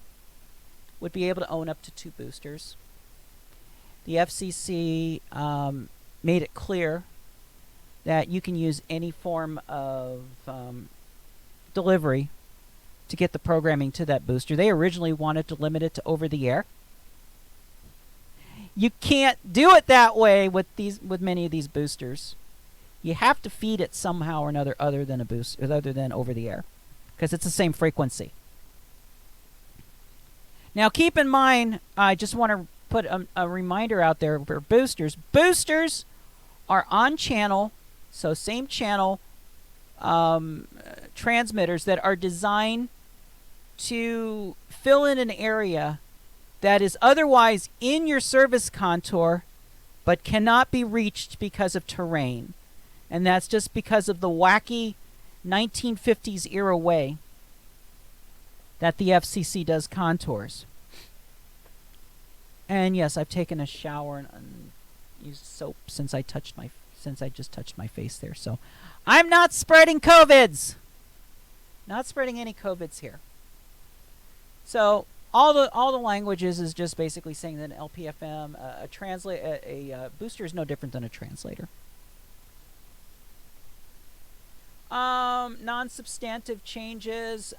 would be able to own up to 2 boosters. The FCC made it clear that you can use any form of delivery to get the programming to that booster. They originally wanted to limit it to over-the-air. You can't do it that way with many of these boosters. You have to feed it somehow or another other than over the air, because it's the same frequency. Now keep in mind, I just want to put a reminder out there for boosters. Boosters are on channel, so same channel transmitters that are designed to fill in an area that is otherwise in your service contour but cannot be reached because of terrain. And that's just because of the wacky 1950s era way that the FCC does contours. And yes, I've taken a shower and used soap since I just touched my face there. So I'm not spreading COVIDs. Not spreading any COVIDs here. So all the languages is just basically saying that an LPFM, a booster is no different than a translator. Non-substantive changes.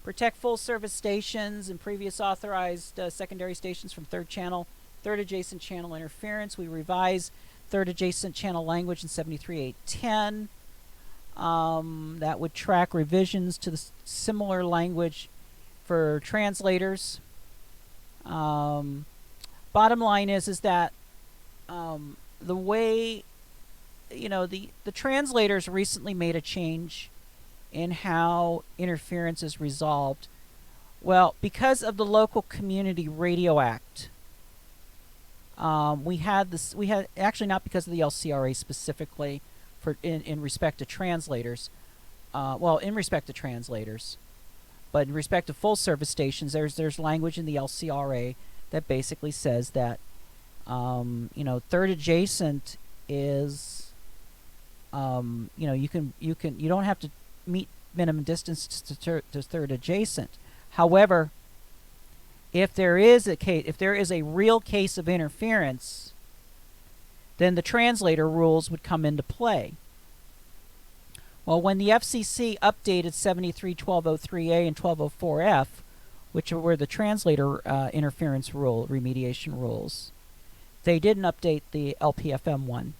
Protect full service stations and previous authorized secondary stations from third adjacent channel interference. We revise third adjacent channel language in 73.810. That would track revisions to the similar language for translators. Bottom line is that the way, the translators recently made a change in how interference is resolved. Well, because of the Local Community Radio Act, we had actually not because of the LCRA specifically in respect to translators. In respect to translators, but in respect to full service stations, there's language in the LCRA that basically says that third adjacent is you don't have to meet minimum distance to third adjacent. However, if there is a real case of interference, then the translator rules would come into play. Well, when the FCC updated 73.1203A and 1204F, which were the translator interference rule remediation rules, they didn't update the LPFM one.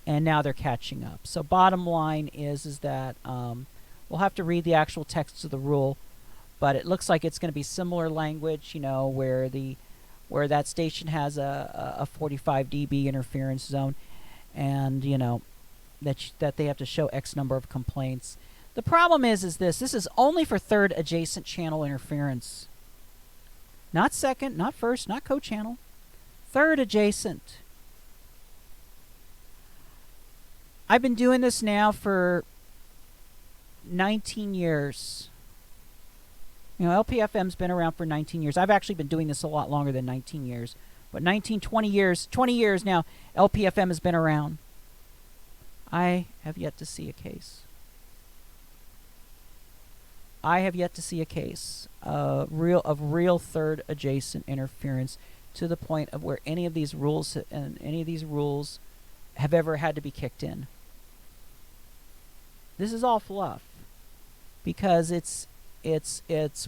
And now they're catching up. So bottom line is that we'll have to read the actual text of the rule, but it looks like it's going to be similar language, where that station has a 45 dB interference zone, and that they have to show X number of complaints. The problem is this is only for third adjacent channel interference. Not second, not first, not co-channel. Third adjacent. I've been doing this now for 19 years. LPFM's been around for 19 years. I've actually been doing this a lot longer than 19 years. But 20 years now, LPFM has been around. I have yet to see a case. I have yet to see a case of real third adjacent interference to the point of where any of these rules have ever had to be kicked in. This is all fluff because it's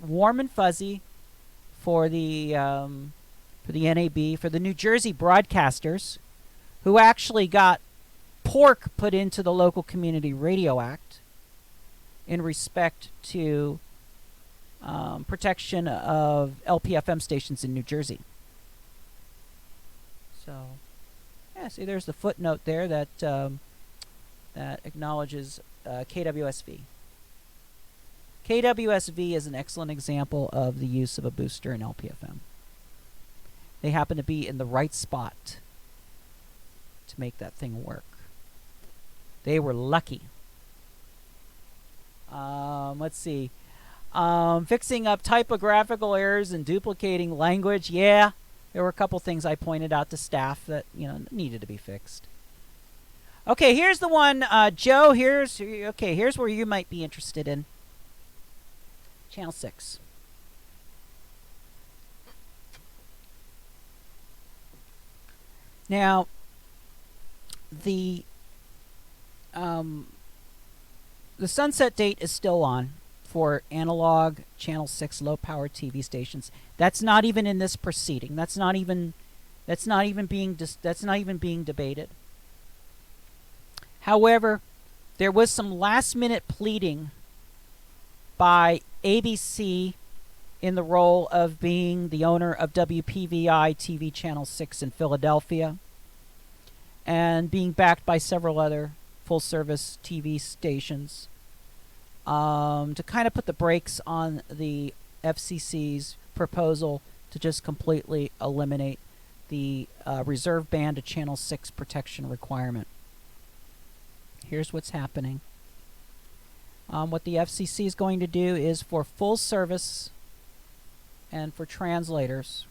warm and fuzzy for the NAB, for the New Jersey broadcasters, who actually got pork put into the Local Community Radio Act in respect to protection of LPFM stations in New Jersey. So, yeah, see, there's the footnote there that that acknowledges KWSV. KWSV is an excellent example of the use of a booster in LPFM. They happen to be in the right spot to make that thing work. They were lucky. Let's see. Fixing up typographical errors and duplicating language. Yeah, there were a couple things I pointed out to staff that, needed to be fixed. Okay, here's the one, Joe. Here's where you might be interested in. Channel 6. Now, the sunset date is still on for analog Channel 6 low-power TV stations. That's not even in this proceeding. That's not even being debated. However, there was some last-minute pleading by ABC in the role of being the owner of WPVI TV Channel 6 in Philadelphia and being backed by several other full-service TV stations to kind of put the brakes on the FCC's proposal to just completely eliminate the reserve band to Channel 6 protection requirement. Here's what's happening. What the FCC is going to do is for full service and for translators,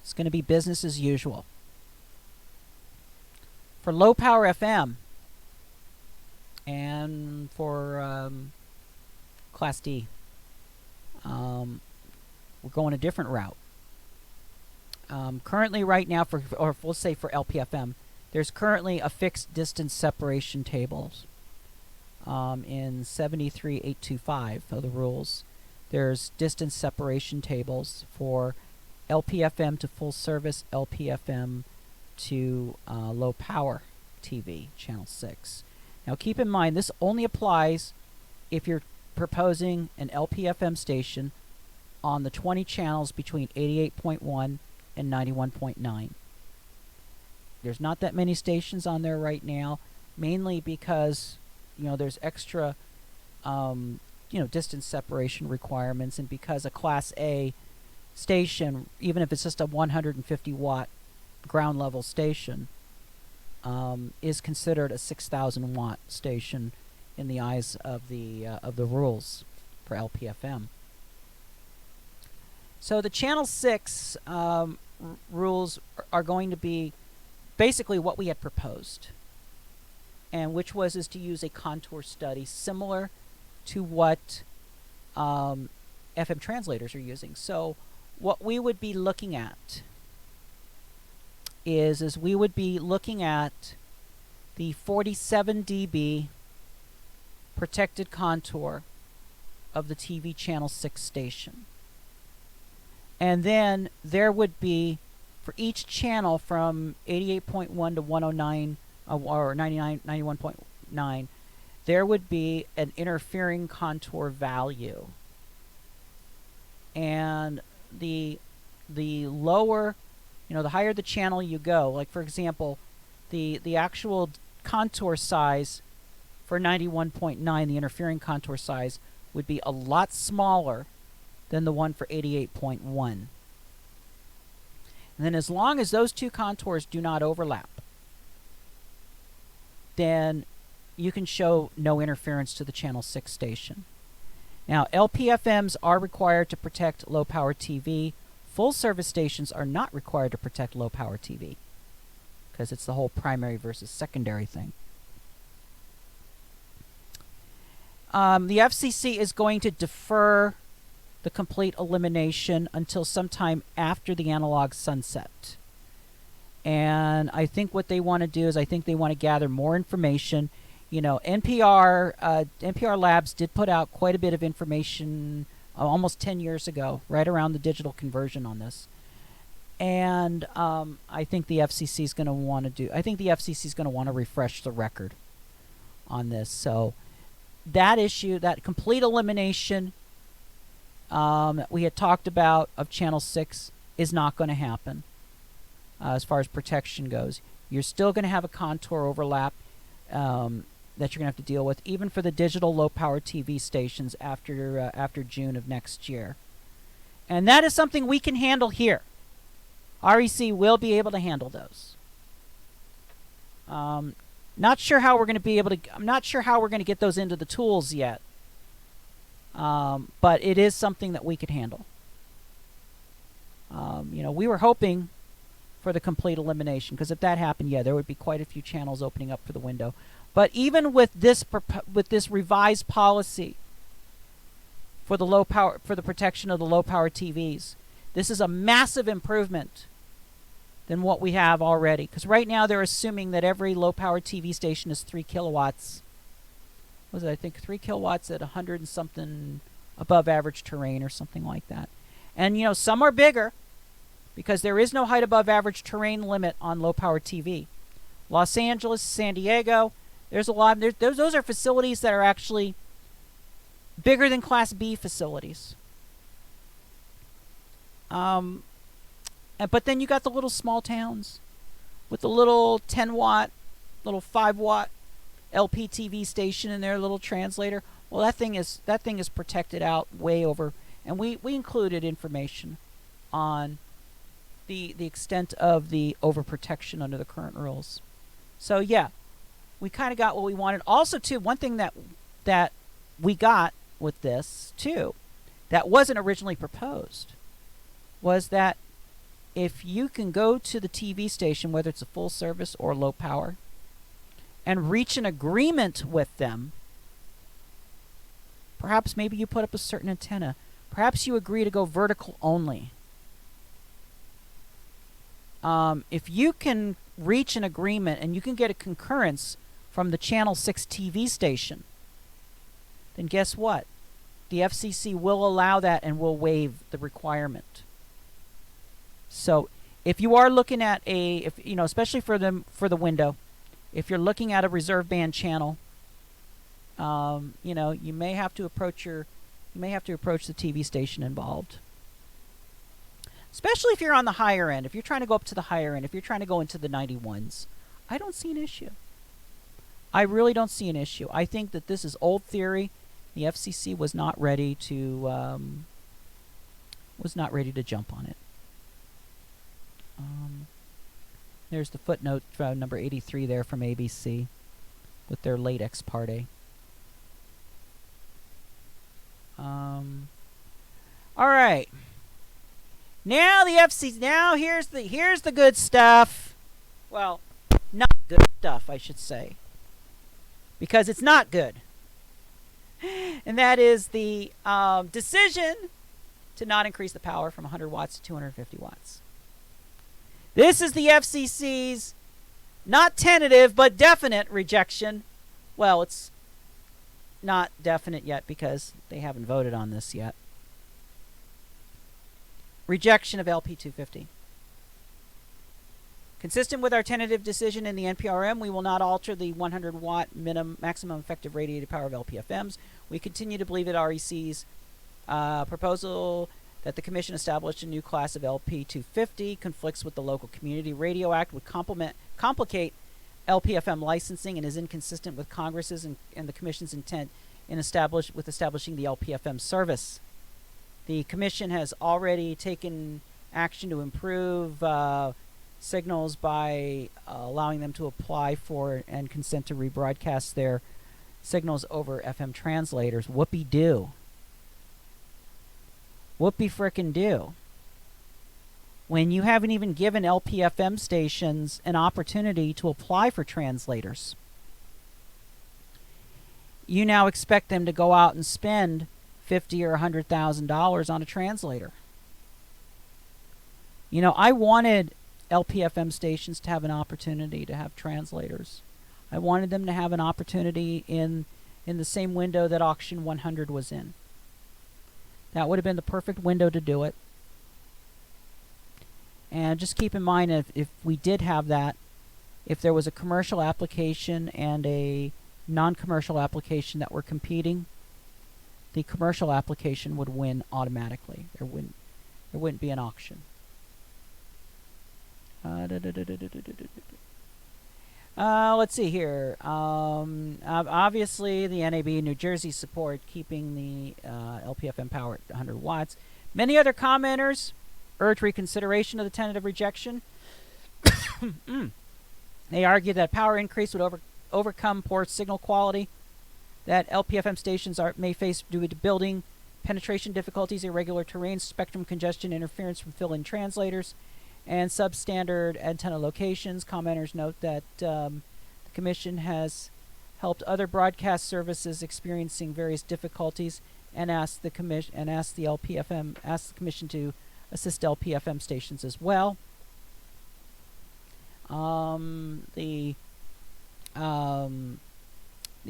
it's going to be business as usual. For low power FM and for Class D, we're going a different route. Currently, right now, or we'll say for LPFM, there's currently a fixed distance separation tables in 73825 of the rules. There's distance separation tables for LPFM to full service, LPFM to low power TV, Channel 6. Now keep in mind, this only applies if you're proposing an LPFM station on the 20 channels between 88.1 and 91.9. There's not that many stations on there right now, mainly because there's extra distance separation requirements, and because a Class A station, even if it's just a 150 watt ground level station, is considered a 6,000 watt station in the eyes of the rules for LPFM. So the Channel 6 rules are going to be basically what we had proposed, and which is to use a contour study similar to what FM translators are using. So what we would be looking at is we would be looking at the 47 dB protected contour of the TV Channel 6 station. And then there would be, for each channel from 88.1 to 109 or 91.9, there would be an interfering contour value. And the lower, the higher the channel you go, like for example, the actual contour size for 91.9, the interfering contour size would be a lot smaller than the one for 88.1. And then as long as those two contours do not overlap, then you can show no interference to the Channel 6 station. Now, LPFMs are required to protect low-power TV. Full-service stations are not required to protect low-power TV because it's the whole primary versus secondary thing. The FCC is going to defer the complete elimination until sometime after the analog sunset. And I think what they want to do is I think they want to gather more information. You know, NPR Labs did put out quite a bit of information almost 10 years ago, right around the digital conversion on this. And I think the FCC is going to want to do. I think the FCC is going to want to refresh the record on this. So that issue, that complete elimination that we had talked about of Channel 6, is not going to happen as far as protection goes. You're still going to have a contour overlap that you're going to have to deal with, even for the digital low-power TV stations after June of next year. And that is something we can handle here. REC will be able to handle those. Not sure how we're going to be able to. I'm not sure how we're going to get those into the tools yet. But it is something that we could handle. You know, we were hoping for the complete elimination, because if that happened, yeah, there would be quite a few channels opening up for the window. But even with this revised policy for the low power, for the protection of the low power TVs, this is a massive improvement than what we have already. Because right now they're assuming that every low power TV station is 3 kilowatts. Was it, I think, 3 kilowatts at 100 and something above average terrain or something like that. And you know, some are bigger because there is no height above average terrain limit on low power TV. Los Angeles, San Diego, there's a lot. Those are facilities that are actually bigger than Class B facilities. But then you got the little small towns with the little 10-watt, little 5-watt LPTV station in their little translator. Well, that thing is protected out way over, and we included information on the extent of the overprotection under the current rules. So yeah, we kind of got what we wanted. Also, too, one thing that we got with this too, that wasn't originally proposed, was that if you can go to the TV station, whether it's a full service or low power, and reach an agreement with them, perhaps maybe you put up a certain antenna, perhaps you agree to go vertical only. If you can reach an agreement and you can get a concurrence from the Channel 6 TV station, then guess what? The FCC will allow that and will waive the requirement. So if you are looking at especially for the window, if you're looking at a reserve band channel, you may have to approach the TV station involved. Especially if you're on the higher end, if you're trying to go up to the higher end, if you're trying to go into the 91s, I don't see an issue. I really don't see an issue. I think that this is old theory. The FCC was not ready to jump on it. There's the footnote number 83 there from ABC with their late ex parte. All right. Now the FCC. Now here's the good stuff. Well, not good stuff, I should say, because it's not good. And that is the decision to not increase the power from 100 watts to 250 watts. This is the FCC's not tentative but definite rejection. Well, it's not definite yet because they haven't voted on this yet. Rejection of LP 250. Consistent with our tentative decision in the NPRM, we will not alter the 100 watt maximum effective radiated power of LPFMs. We continue to believe that REC's proposal that the Commission established a new class of LP 250 conflicts with the Local Community Radio Act, would complicate LPFM licensing, and is inconsistent with Congress's and the Commission's intent in establishing the LPFM service. The Commission has already taken action to improve signals by allowing them to apply for and consent to rebroadcast their signals over FM translators. Whoopee-doo. Whoopee frickin' do. When you haven't even given LPFM stations an opportunity to apply for translators. You now expect them to go out and spend $50,000 or $100,000 on a translator. You know, I wanted LPFM stations to have an opportunity to have translators. I wanted them to have an opportunity in the same window that auction 100 was in. That would have been the perfect window to do it. And just keep in mind, if we did have that, if there was a commercial application and a non-commercial application that were competing, the commercial application would win automatically. There wouldn't be an auction. Let's see here. Obviously, the NAB New Jersey support keeping the LPFM power at 100 watts. Many other commenters urge reconsideration of the tentative rejection. They argue that power increase would overcome poor signal quality, that LPFM stations may face due to building penetration difficulties, irregular terrain, spectrum congestion, interference from fill-in translators, and substandard antenna locations. Commenters note that the Commission has helped other broadcast services experiencing various difficulties, and asked the Commission to assist LPFM stations as well. The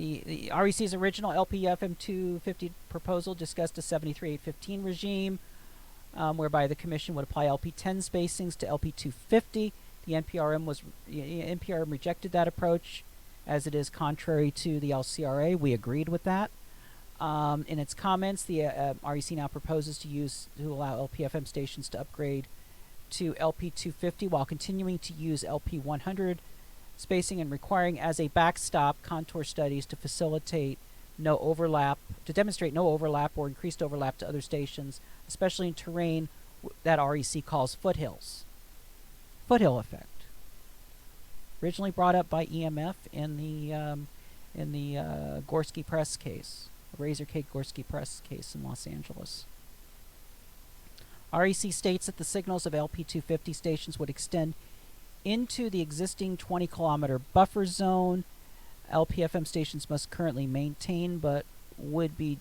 REC's original LPFM 250 proposal discussed a 73-815 regime, whereby the Commission would apply LP10 spacings to LP250. The NPRM rejected that approach, as it is contrary to the LCRA. We agreed with that. In its comments, the REC now proposes to allow LPFM stations to upgrade to LP250 while continuing to use LP100 spacing and requiring as a backstop contour studies to facilitate demonstrate no overlap or increased overlap to other stations, especially in terrain that REC calls foothills. Foothill effect. Originally brought up by EMF in the Gorski Press case, Razor Cake Gorski Press case in Los Angeles. REC states that the signals of LP250 stations would extend into the existing 20-kilometer buffer zone. LPFM stations must currently maintain, but would be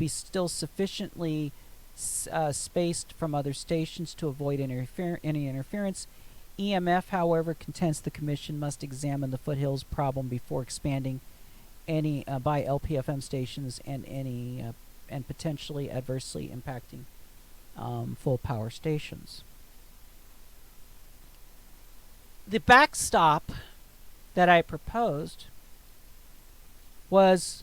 still sufficiently spaced from other stations to avoid any interference. EMF, however, contends the Commission must examine the foothills problem before expanding any by LPFM stations and potentially adversely impacting full power stations. The backstop that I proposed was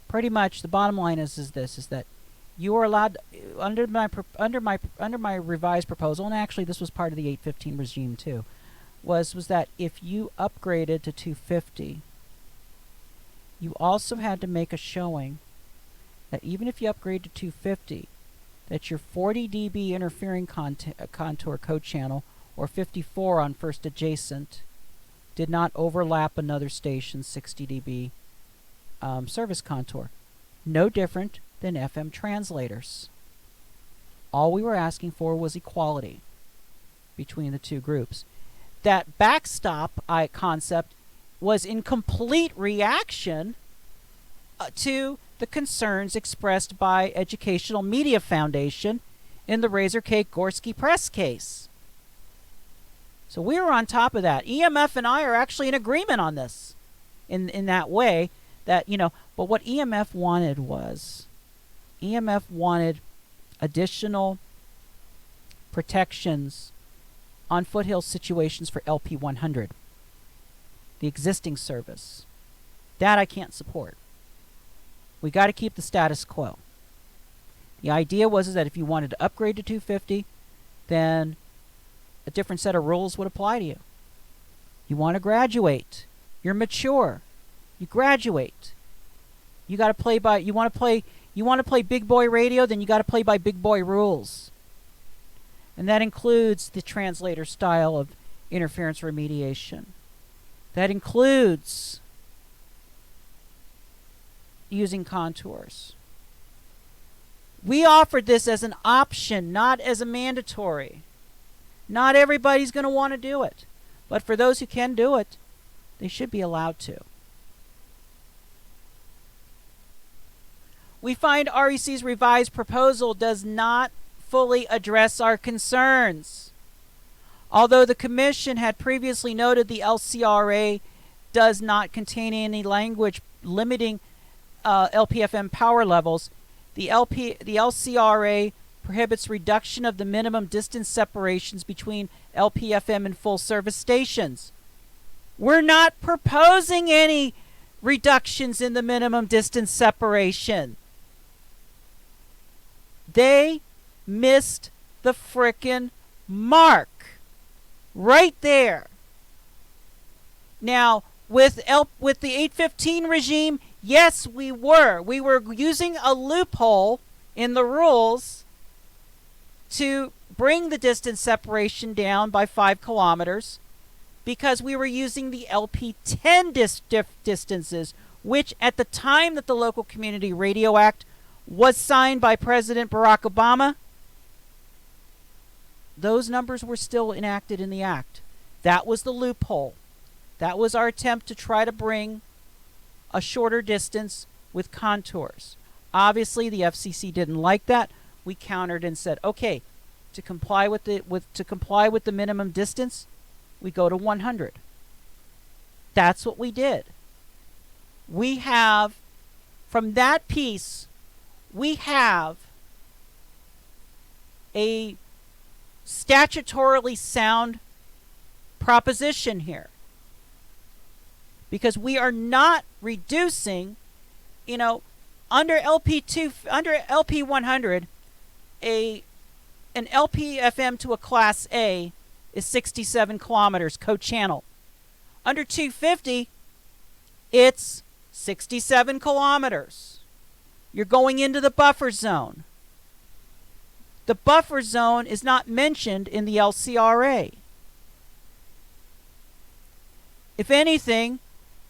pretty much, the bottom line is that you are allowed under my revised proposal, and actually this was part of the 815 regime too, was that if you upgraded to 250, you also had to make a showing that even if you upgrade to 250, that your 40 dB interfering contour code channel or 54 on first adjacent did not overlap another station's 60 dB service contour. No different than FM translators. All we were asking for was equality between the two groups. That backstop concept was in complete reaction to the concerns expressed by Educational Media Foundation in the Razor Cake Gorski Press case. So we were on top of that. EMF and I are actually in agreement on this in that way, that, but what EMF wanted was, EMF wanted additional protections on foothill situations for LP100, the existing service. That I can't support. We got to keep the status quo. The idea was that if you wanted to upgrade to 250, then a different set of rules would apply to you. You want to graduate. You're mature. You graduate. You got to play by. You want to play big boy radio, then you got to play by big boy rules. And that includes the translator style of interference remediation. That includes using contours. We offered this as an option, not as a mandatory. Not everybody's going to want to do it. But for those who can do it, they should be allowed to. We find REC's revised proposal does not fully address our concerns. Although the Commission had previously noted the LCRA does not contain any language limiting LPFM power levels, the LCRA prohibits reduction of the minimum distance separations between LPFM and full service stations. We're not proposing any reductions in the minimum distance separation. They missed the frickin' mark right there. Now, with the 815 regime, yes, we were using a loophole in the rules to bring the distance separation down by 5 kilometers because we were using the LP10 distances, which at the time that the Local Community Radio Act was signed by President Barack Obama, those numbers were still enacted in the act. That was the loophole. That was our attempt to try to bring a shorter distance with contours. Obviously, the FCC didn't like that. We countered and said, okay, to comply with the minimum distance, we go to 100. That's what we did. We have, from that piece, we have a statutorily sound proposition here. Because we are not reducing, under LP100, an LPFM to a Class A is 67 kilometers co-channel. Under 250, it's 67 kilometers. You're going into the buffer zone. The buffer zone is not mentioned in the LCRA. If anything,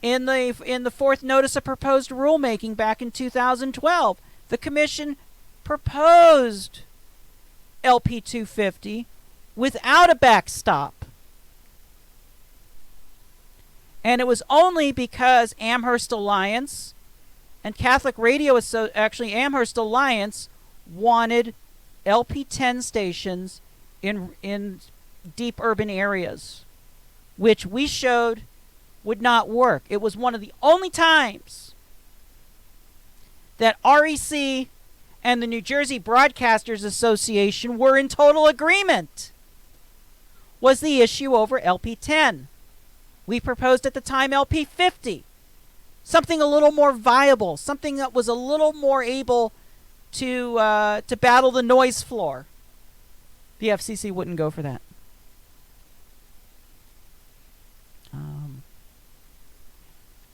in the fourth notice of proposed rulemaking back in 2012, the Commission proposed LP 250 without a backstop. And it was only because Amherst Alliance and Catholic Radio, Amherst Alliance wanted LP10 stations in deep urban areas, which we showed would not work. It was one of the only times that REC and the New Jersey Broadcasters Association were in total agreement, was the issue over LP10. We proposed at the time LP50, something a little more viable, something that was a little more able to battle the noise floor. The FCC wouldn't go for that.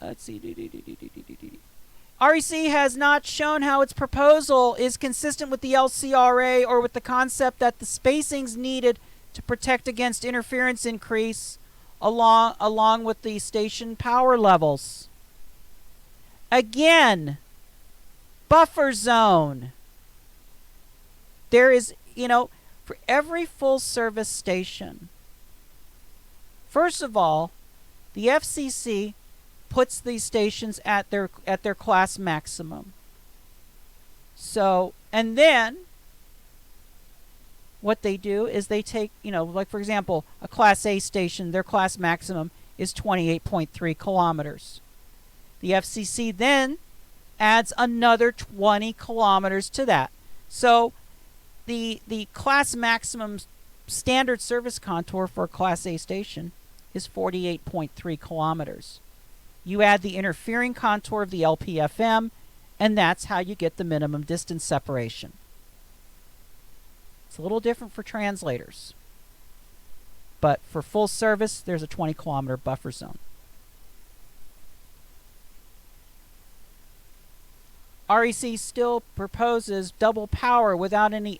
Let's see. REC has not shown how its proposal is consistent with the LCRA or with the concept that the spacings needed to protect against interference increase along with the station power levels. Again, buffer zone. There is, for every full service station, first of all, the FCC puts these stations at their class maximum. So, and then what they do is they take, like for example, a Class A station, their class maximum is 28.3 kilometers. The FCC then adds another 20 kilometers to that. So the class maximum standard service contour for a Class A station is 48.3 kilometers. You add the interfering contour of the LPFM, and that's how you get the minimum distance separation. It's a little different for translators. But for full service, there's a 20-kilometer buffer zone. REC still proposes double power without any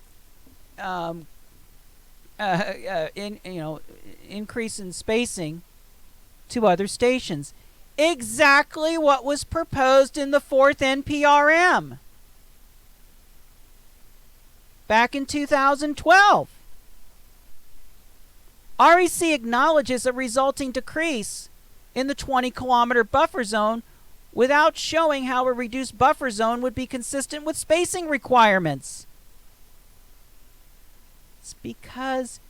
increase in spacing to other stations. Exactly what was proposed in the 4th NPRM back in 2012. REC acknowledges a resulting decrease in the 20-kilometer buffer zone without showing how a reduced buffer zone would be consistent with spacing requirements. It's because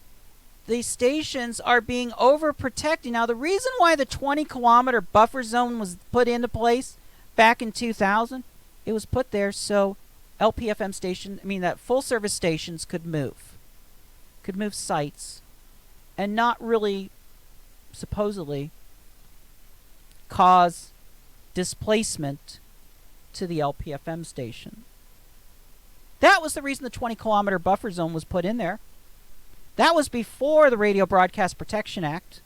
these stations are being overprotected. Now, the reason why the 20-kilometer buffer zone was put into place back in 2000, it was put there so LPFM that full-service stations could move sites, and not really, supposedly, cause displacement to the LPFM station. That was the reason the 20-kilometer buffer zone was put in there. That was before the Radio Broadcast Protection Act.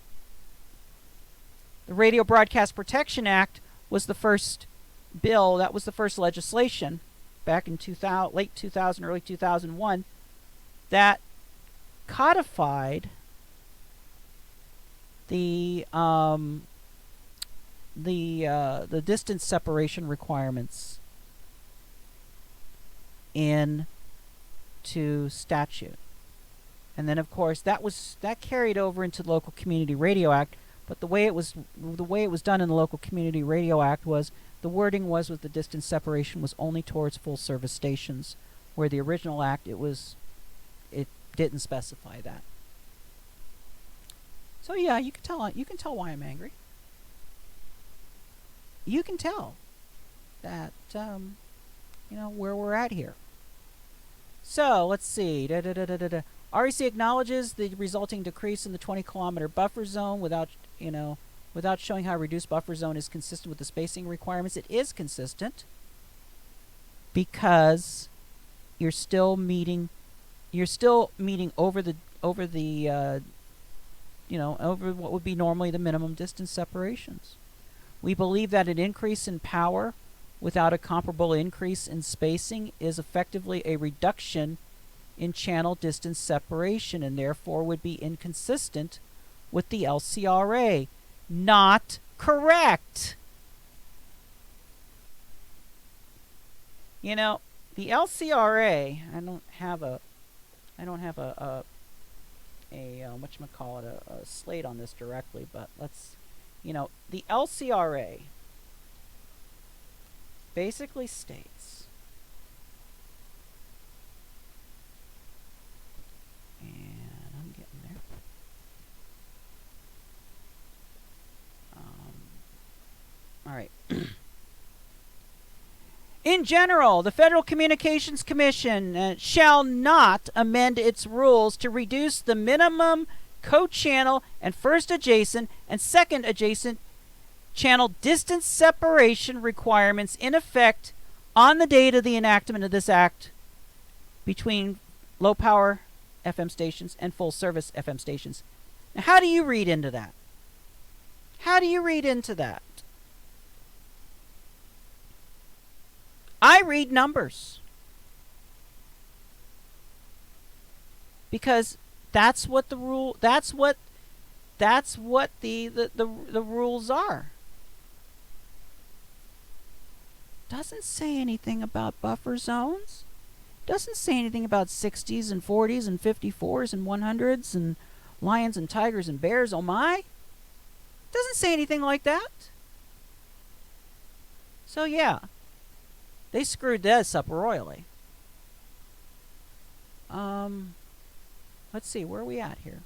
The Radio Broadcast Protection Act was the first bill, that was the first legislation back in late 2000, early 2001, that codified the distance separation requirements into statute. And then, of course, that carried over into the Local Community Radio Act. But the way it was done in the Local Community Radio Act was the wording was with the distance separation was only towards full service stations, where the original act it didn't specify that. So yeah, you can tell why I'm angry. You can tell that where we're at here. So let's see. REC acknowledges the resulting decrease in the 20-kilometer buffer zone without showing how a reduced buffer zone is consistent with the spacing requirements. It is consistent because you're still meeting over what would be normally the minimum distance separations. We believe that an increase in power without a comparable increase in spacing is effectively a reduction in channel distance separation, and therefore would be inconsistent with the LCRA. Not correct. The LCRA, I don't have a slate on this directly, but the LCRA basically states, and I'm getting there. All right. In general, the Federal Communications Commission shall not amend its rules to reduce the minimum co-channel and first adjacent and second adjacent channel distance separation requirements in effect on the date of the enactment of this act between low power FM stations and full service FM stations. Now, how do you read into that? How do you read into that? I read numbers. Because that's what the rule the rules are. Doesn't say anything about buffer zones. Doesn't say anything about 60s and 40s and 54s and 100s and lions and tigers and bears. Oh my. Doesn't say anything like that. So yeah. They screwed this up royally. Let's see, where are we at here?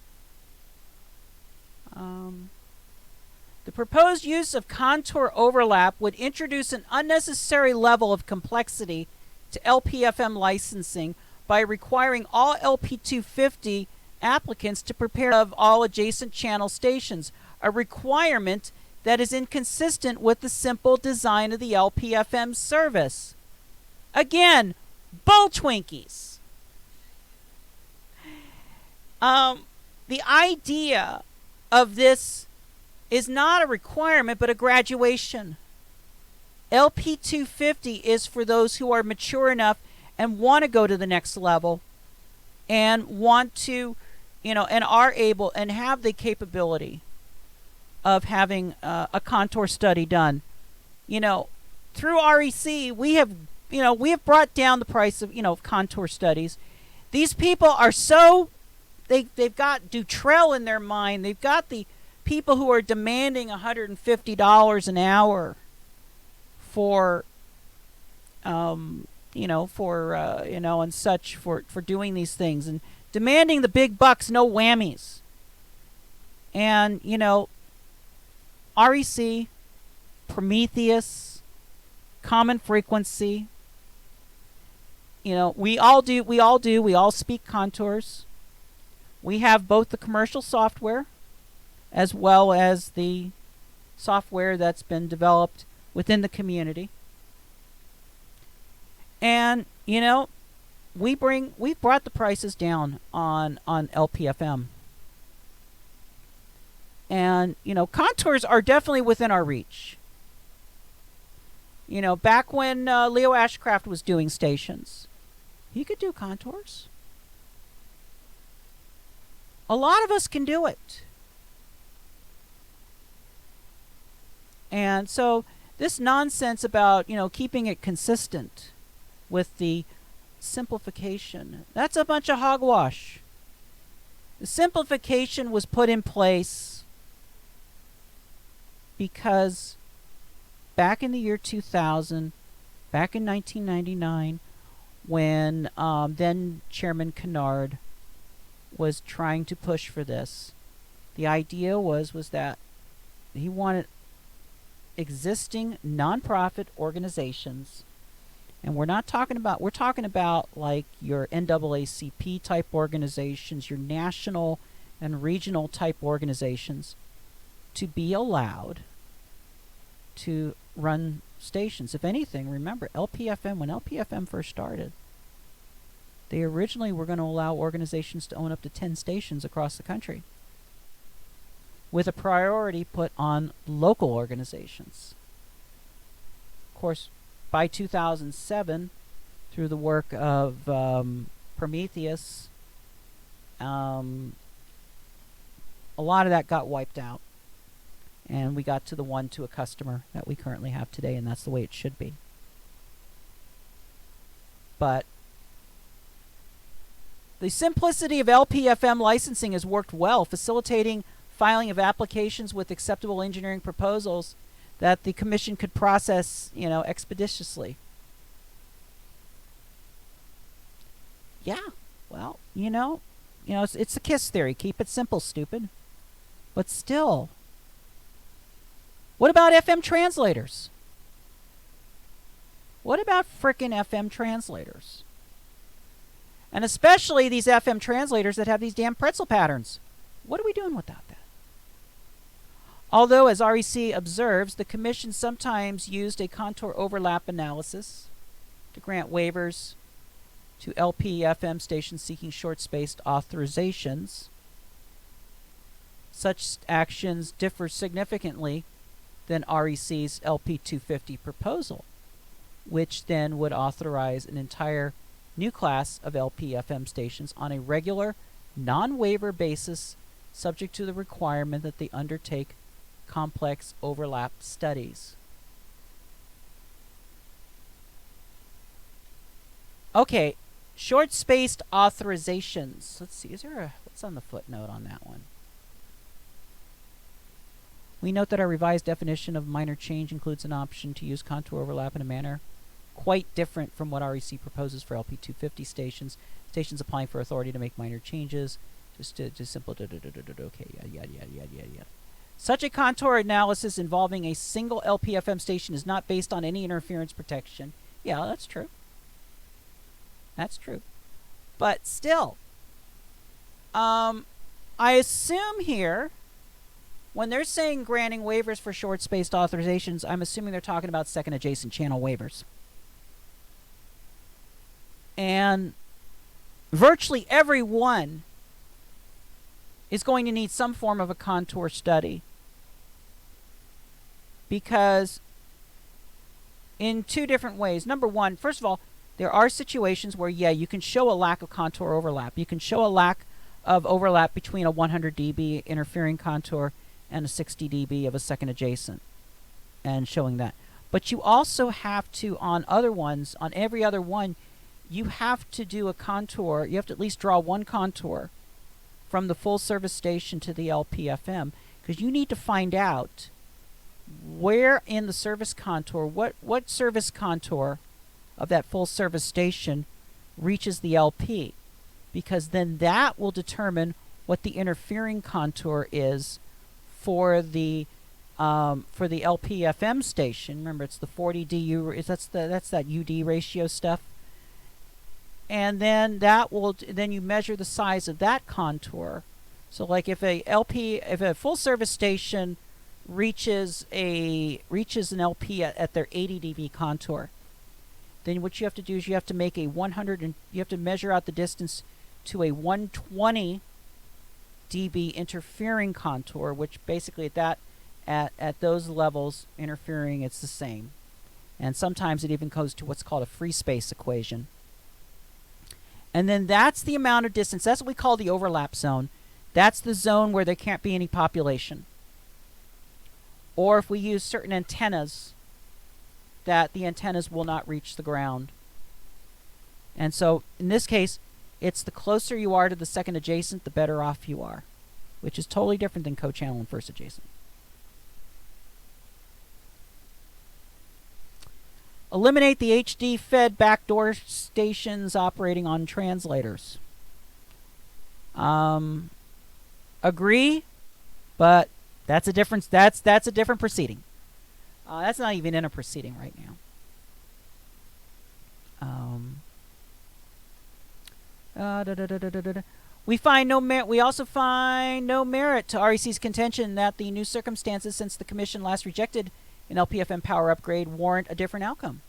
The proposed use of contour overlap would introduce an unnecessary level of complexity to LPFM licensing by requiring all LP250 applicants to prepare of all adjacent channel stations, a requirement that is inconsistent with the simple design of the LPFM service. Again, bull Twinkies. The idea of this is not a requirement, but a graduation. LP250 is for those who are mature enough and want to go to the next level and want to, and are able and have the capability of having a contour study done. Through REC, we have brought down the price of contour studies. These people are so, they've got Dutrell in their mind. They've got the people who are demanding $150 an hour for, and such for doing these things. And demanding the big bucks, no whammies. And, REC, Prometheus, Common Frequency, we all speak contours. We have both the commercial software as well as the software that's been developed within the community. And, we've brought the prices down on LPFM. And, contours are definitely within our reach. Back when Leo Ashcraft was doing stations, he could do contours. A lot of us can do it. And so this nonsense about, keeping it consistent with the simplification, that's a bunch of hogwash. The simplification was put in place because back in the year 2000, back in 1999, when then Chairman Kennard was trying to push for this, the idea was that he wanted existing nonprofit organizations, and we're talking about like your NAACP type organizations, your national and regional type organizations, to be allowed to run stations. If anything, remember LPFM, when LPFM first started, they originally were going to allow organizations to own up to 10 stations across the country, with a priority put on local organizations. Of course, by 2007, through the work of Prometheus, a lot of that got wiped out. And we got to the one to a customer that we currently have today, and that's the way it should be. But the simplicity of LPFM licensing has worked well, facilitating filing of applications with acceptable engineering proposals that the commission could process, expeditiously. Yeah, well, it's the KISS theory. Keep it simple, stupid. But still, what about FM translators? What about frickin' FM translators? And especially these FM translators that have these damn pretzel patterns. What are we doing without that? Although, as REC observes, the Commission sometimes used a contour overlap analysis to grant waivers to LPFM stations seeking short-spaced authorizations, such actions differ significantly than REC's LP250 proposal, which then would authorize an entire new class of LPFM stations on a regular, non-waiver basis, subject to the requirement that they undertake complex overlap studies. Okay, short-spaced authorizations. Let's see, what's on the footnote on that one? We note that our revised definition of minor change includes an option to use contour overlap in a manner quite different from what REC proposes for LP250 stations. Stations applying for authority to make minor changes. Just simple. Okay, yada. Such a contour analysis involving a single LPFM station is not based on any interference protection. Yeah, that's true. That's true. But still, I assume here, when they're saying granting waivers for short-spaced authorizations, I'm assuming they're talking about second adjacent channel waivers. And virtually every one is going to need some form of a contour study, because in two different ways. Number one, first of all, there are situations where, yeah, you can show a lack of contour overlap. You can show a lack of overlap between a 100 dB interfering contour and a 60 dB of a second adjacent, and showing that. But you also have to, on other ones, on every other one, you have to do a contour. You have to at least draw one contour from the full service station to the LPFM, because you need to find out where in the service contour, what service contour of that full service station reaches the LP. because then that will determine what the interfering contour is for the LPFM station. Remember, it's the 40 DU. That's that UD ratio stuff. And then then you measure the size of that contour. So, like if a full service station reaches an LP at their 80 dB contour, then what you have to do is you have to make you have to measure out the distance to a 120 dB interfering contour, which basically at those levels interfering, it's the same. And sometimes it even goes to what's called a free space equation. And then that's the amount of distance. That's what we call the overlap zone. That's the zone where there can't be any population. Or if we use certain antennas, that the antennas will not reach the ground. And so in this case, it's the closer you are to the second adjacent, the better off you are, which is totally different than co-channel and first adjacent. Eliminate the HD fed backdoor stations operating on translators. Agree, but that's a difference. That's a different proceeding. That's not even in a proceeding right now. We also find no merit to REC's contention that the new circumstances since the Commission last rejected an LPFM power upgrade warrant a different outcome.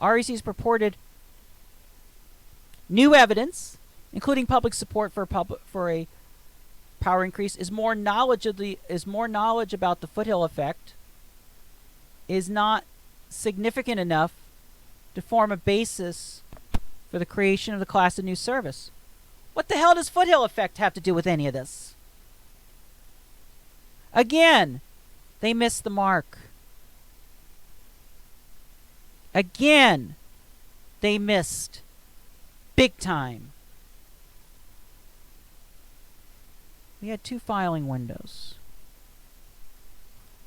REC's purported new evidence, including public support for a power increase, is more knowledge about the foothill effect, is not significant enough to form a basis for the creation of the class of new service. What the hell does foothill effect have to do with any of this? Again, they missed the mark. Again, they missed big time. We had 2 filing windows.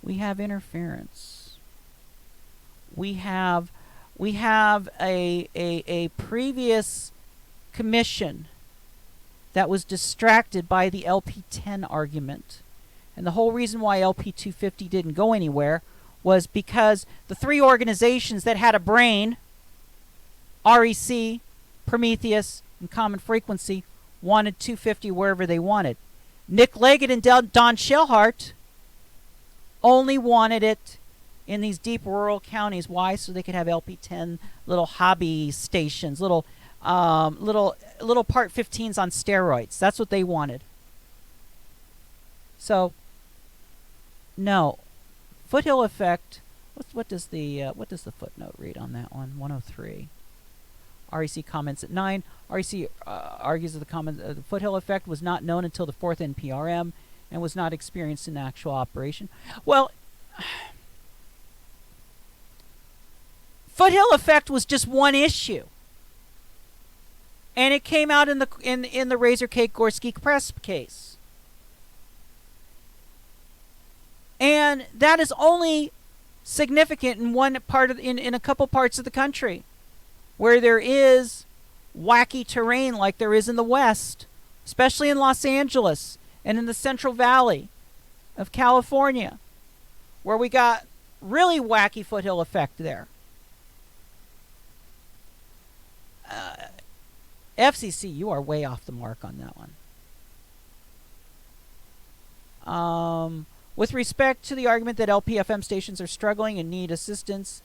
We have interference. We have a previous commission that was distracted by the LP10 argument. And the whole reason why LP250 didn't go anywhere was because the 3 organizations that had a brain, REC, Prometheus, and Common Frequency, wanted 250 wherever they wanted. Nick Leggett and Don Shellhart only wanted it in these deep rural counties. Why? So they could have LP10 little hobby stations, little part 15s on steroids. That's what they wanted. So, no, foothill effect. What does the footnote read on that one? 103. REC comments at 9. REC argues that the foothill effect was not known until the 4th NPRM and was not experienced in actual operation. Well, foothill effect was just one issue, and it came out in the Razor Cake Gorski press case, and that is only significant in one part of in a couple parts of the country where there is wacky terrain like there is in the West, especially in Los Angeles and in the Central Valley of California, where we got really wacky foothill effect there. FCC, you are way off the mark on that one. With respect to the argument that LPFM stations are struggling and need assistance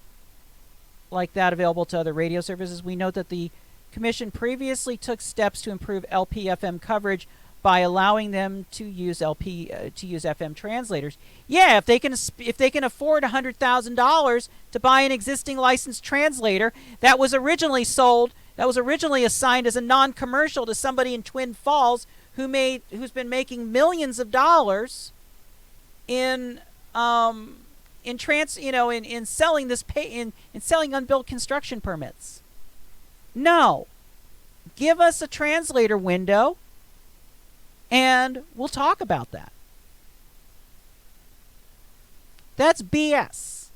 like that available to other radio services, we note that the Commission previously took steps to improve LPFM coverage by allowing them to use FM translators. Yeah, if they can afford $100,000 to buy an existing licensed translator that was originally assigned as a non-commercial to somebody in Twin Falls who's been making millions of dollars in selling selling unbilled construction permits. No. Give us a translator window and we'll talk about that. That's BS.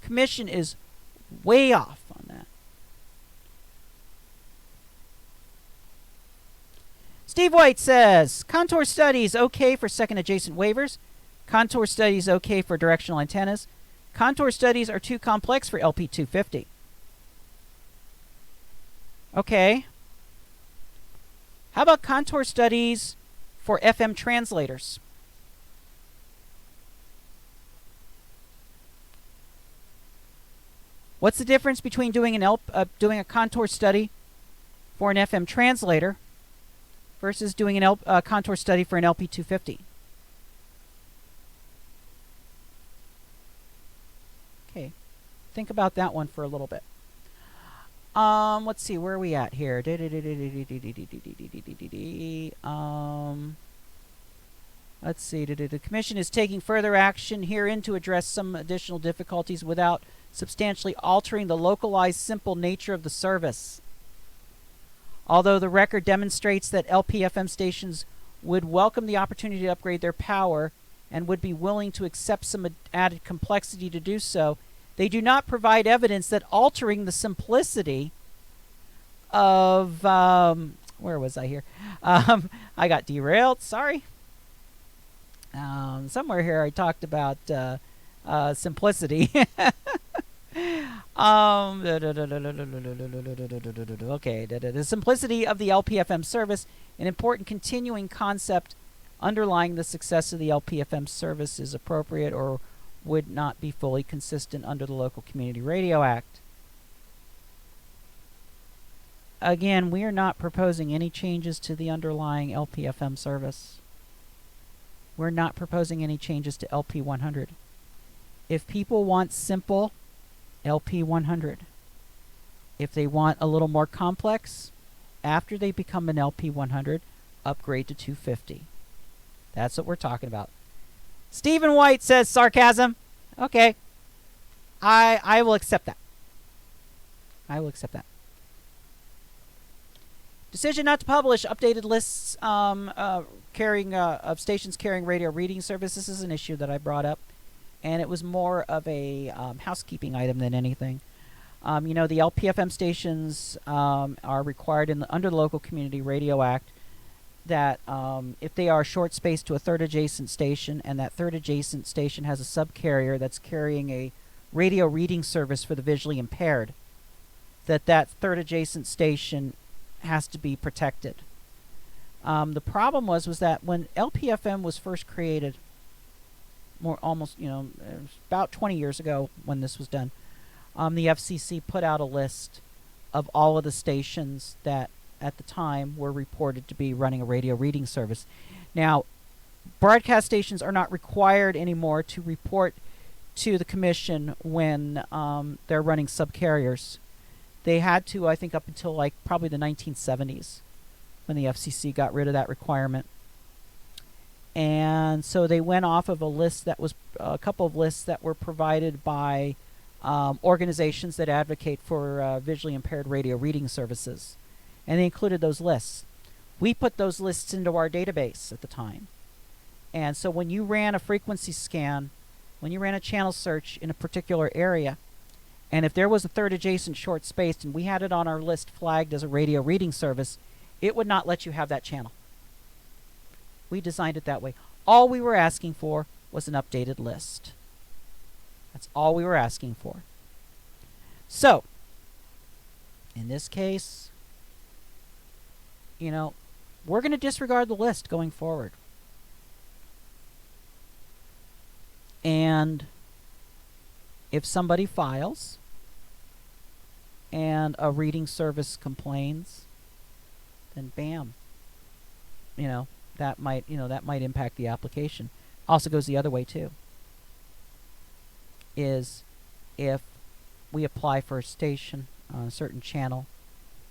Commission is way off on that. Steve White says, contour studies okay for second adjacent waivers. Contour studies okay for directional antennas. Contour studies are too complex for LP250. Okay. How about contour studies for FM translators? What's the difference between doing a contour study for an FM translator versus doing a contour study for an LP250? Okay, think about that one for a little bit. Let's see, where are we at here? Let's see. The Commission is taking further action herein to address some additional difficulties without substantially altering the localized, simple nature of the service. Although the record demonstrates that LPFM stations would welcome the opportunity to upgrade their power and would be willing to accept some added complexity to do so, they do not provide evidence that altering the simplicity of where was I here? I got derailed. Sorry. Somewhere here I talked about simplicity. Okay, the simplicity of the LPFM service, an important continuing concept underlying the success of the LPFM service, is appropriate or would not be fully consistent under the Local Community Radio Act. Again, we are not proposing any changes to the underlying LPFM service. We're not proposing any changes to LP100. If people want simple, LP100. If they want a little more complex, after they become an LP100, upgrade to 250. That's what we're talking about. Stephen White says sarcasm. Okay. I will accept that. I will accept that. Decision not to publish updated lists of stations carrying radio reading service. This is an issue that I brought up, and it was more of a housekeeping item than anything. The LPFM stations are required under the Local Community Radio Act that if they are short spaced to a third adjacent station, and that third adjacent station has a subcarrier that's carrying a radio reading service for the visually impaired, that third adjacent station has to be protected. The problem was that when LPFM was first created, about 20 years ago when this was done, the FCC put out a list of all of the stations that at the time were reported to be running a radio reading service. Now, broadcast stations are not required anymore to report to the Commission when they're running subcarriers. They had to, I think, up until probably the 1970s when the FCC got rid of that requirement. And so they went off of a list that was a couple of lists that were provided by organizations that advocate for visually impaired radio reading services. And they included those lists. We put those lists into our database at the time. And so when you ran a frequency scan, when you ran a channel search in a particular area, and if there was a third adjacent short spaced and we had it on our list flagged as a radio reading service, it would not let you have that channel. We designed it that way. All we were asking for was an updated list. That's all we were asking for. So, in this case, we're going to disregard the list going forward. And if somebody files and a reading service complains, then bam, that might impact the application. Also goes the other way too. Is if we apply for a station on a certain channel,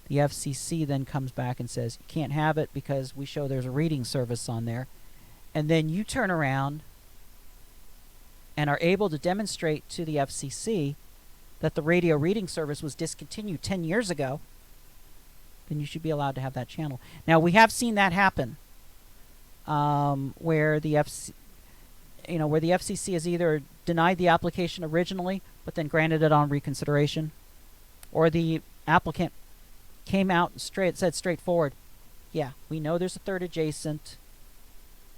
the FCC then comes back and says you can't have it because we show there's a reading service on there, and then you turn around and are able to demonstrate to the FCC that the radio reading service was discontinued 10 years ago, then you should be allowed to have that channel. Now, we have seen that happen, where the FCC has either denied the application originally, but then granted it on reconsideration, or the applicant came out and said straightforward, Yeah, we know there's a third adjacent.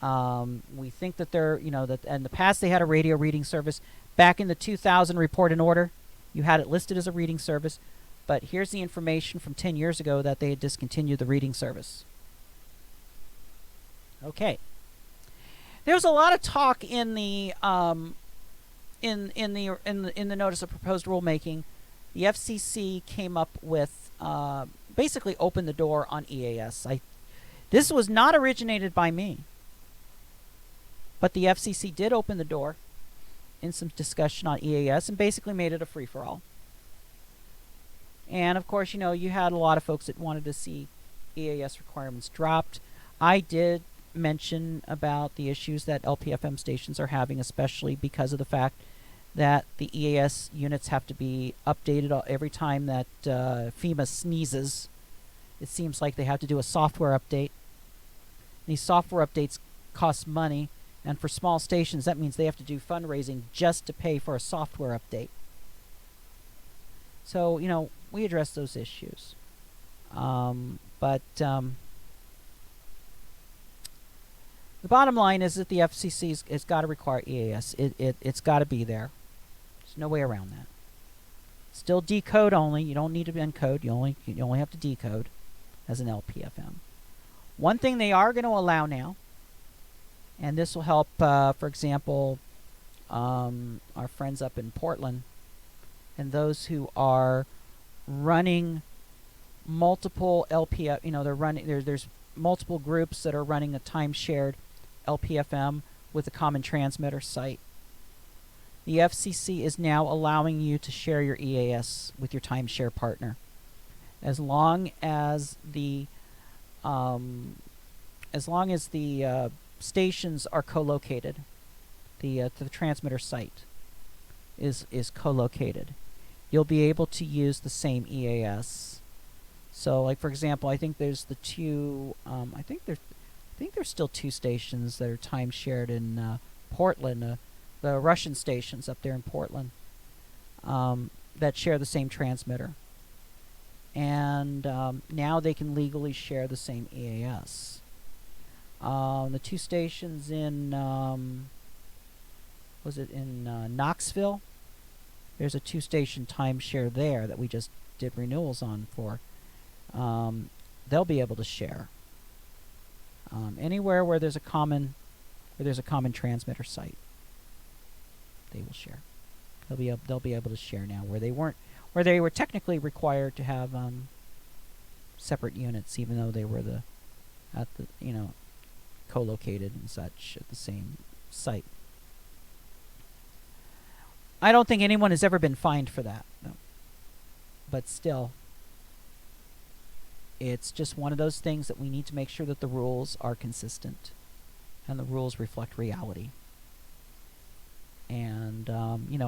We think that they're, that in the past they had a radio reading service. Back in the 2000 report and order, you had it listed as a reading service. But here's the information from 10 years ago that they had discontinued the reading service. Okay. There was a lot of talk in the in the notice of proposed rulemaking. The FCC came up with basically opened the door on EAS. This was not originated by me, but the FCC did open the door in some discussion on EAS and basically made it a free-for-all. And of course, you had a lot of folks that wanted to see EAS requirements dropped. I did mention about the issues that LPFM stations are having, especially because of the fact that the EAS units have to be updated every time that FEMA sneezes. It seems like they have to do a software update. These software updates cost money, and for small stations, that means they have to do fundraising just to pay for a software update. So, we address those issues. But the bottom line is that the FCC has got to require EAS. It's got to be there. There's no way around that. Still decode only. You don't need to encode. You only have to decode as an LPFM. One thing they are going to allow now, and this will help, for example, our friends up in Portland and those who are running multiple LPF, they're running, there's multiple groups that are running a time-shared LPFM with a common transmitter site. The FCC is now allowing you to share your EAS with your timeshare partner, as long as the stations are co-located. The transmitter site is co-located. You'll be able to use the same EAS. So, like for example, I think there's the two. I think there's still two stations that are time shared in Portland. The Russian stations up there in Portland that share the same transmitter, and now they can legally share the same EAS. The two stations in Knoxville? There's a two-station timeshare there that we just did renewals on for. They'll be able to share. Anywhere where there's a common transmitter site, they will share. They'll be able to share now where they were technically required to have separate units, even though they were co-located and such at the same site. I don't think anyone has ever been fined for that, though. But still, it's just one of those things that we need to make sure that the rules are consistent and the rules reflect reality. And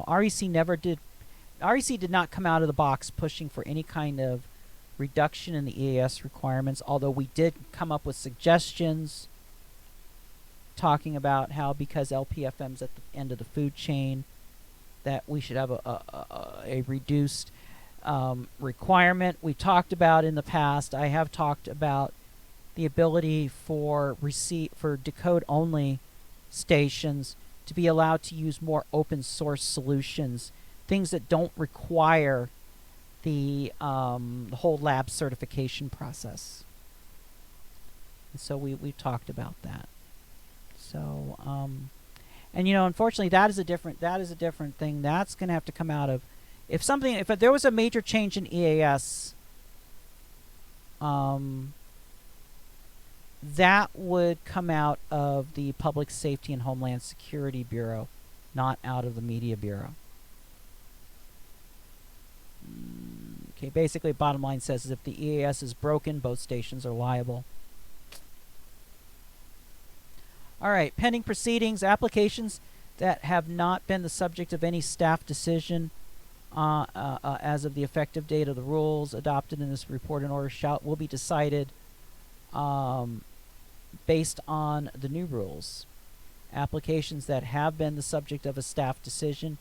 REC did not come out of the box pushing for any kind of reduction in the EAS requirements, although we did come up with suggestions talking about how, because LPFM's at the end of the food chain, that we should have a reduced requirement. We talked about in the past, I have talked about the ability for decode only stations to be allowed to use more open source solutions, things that don't require the whole lab certification process. And so we talked about that. So and unfortunately that is a different thing. That's going to have to come out of if there was a major change in EAS, that would come out of the Public Safety and Homeland Security Bureau, not out of the Media Bureau. Okay, basically bottom line says is if the EAS is broken, both stations are liable. All right, pending proceedings, applications that have not been the subject of any staff decision as of the effective date of the rules adopted in this report and order will be decided based on the new rules. Applications that have been the subject of a staff decision,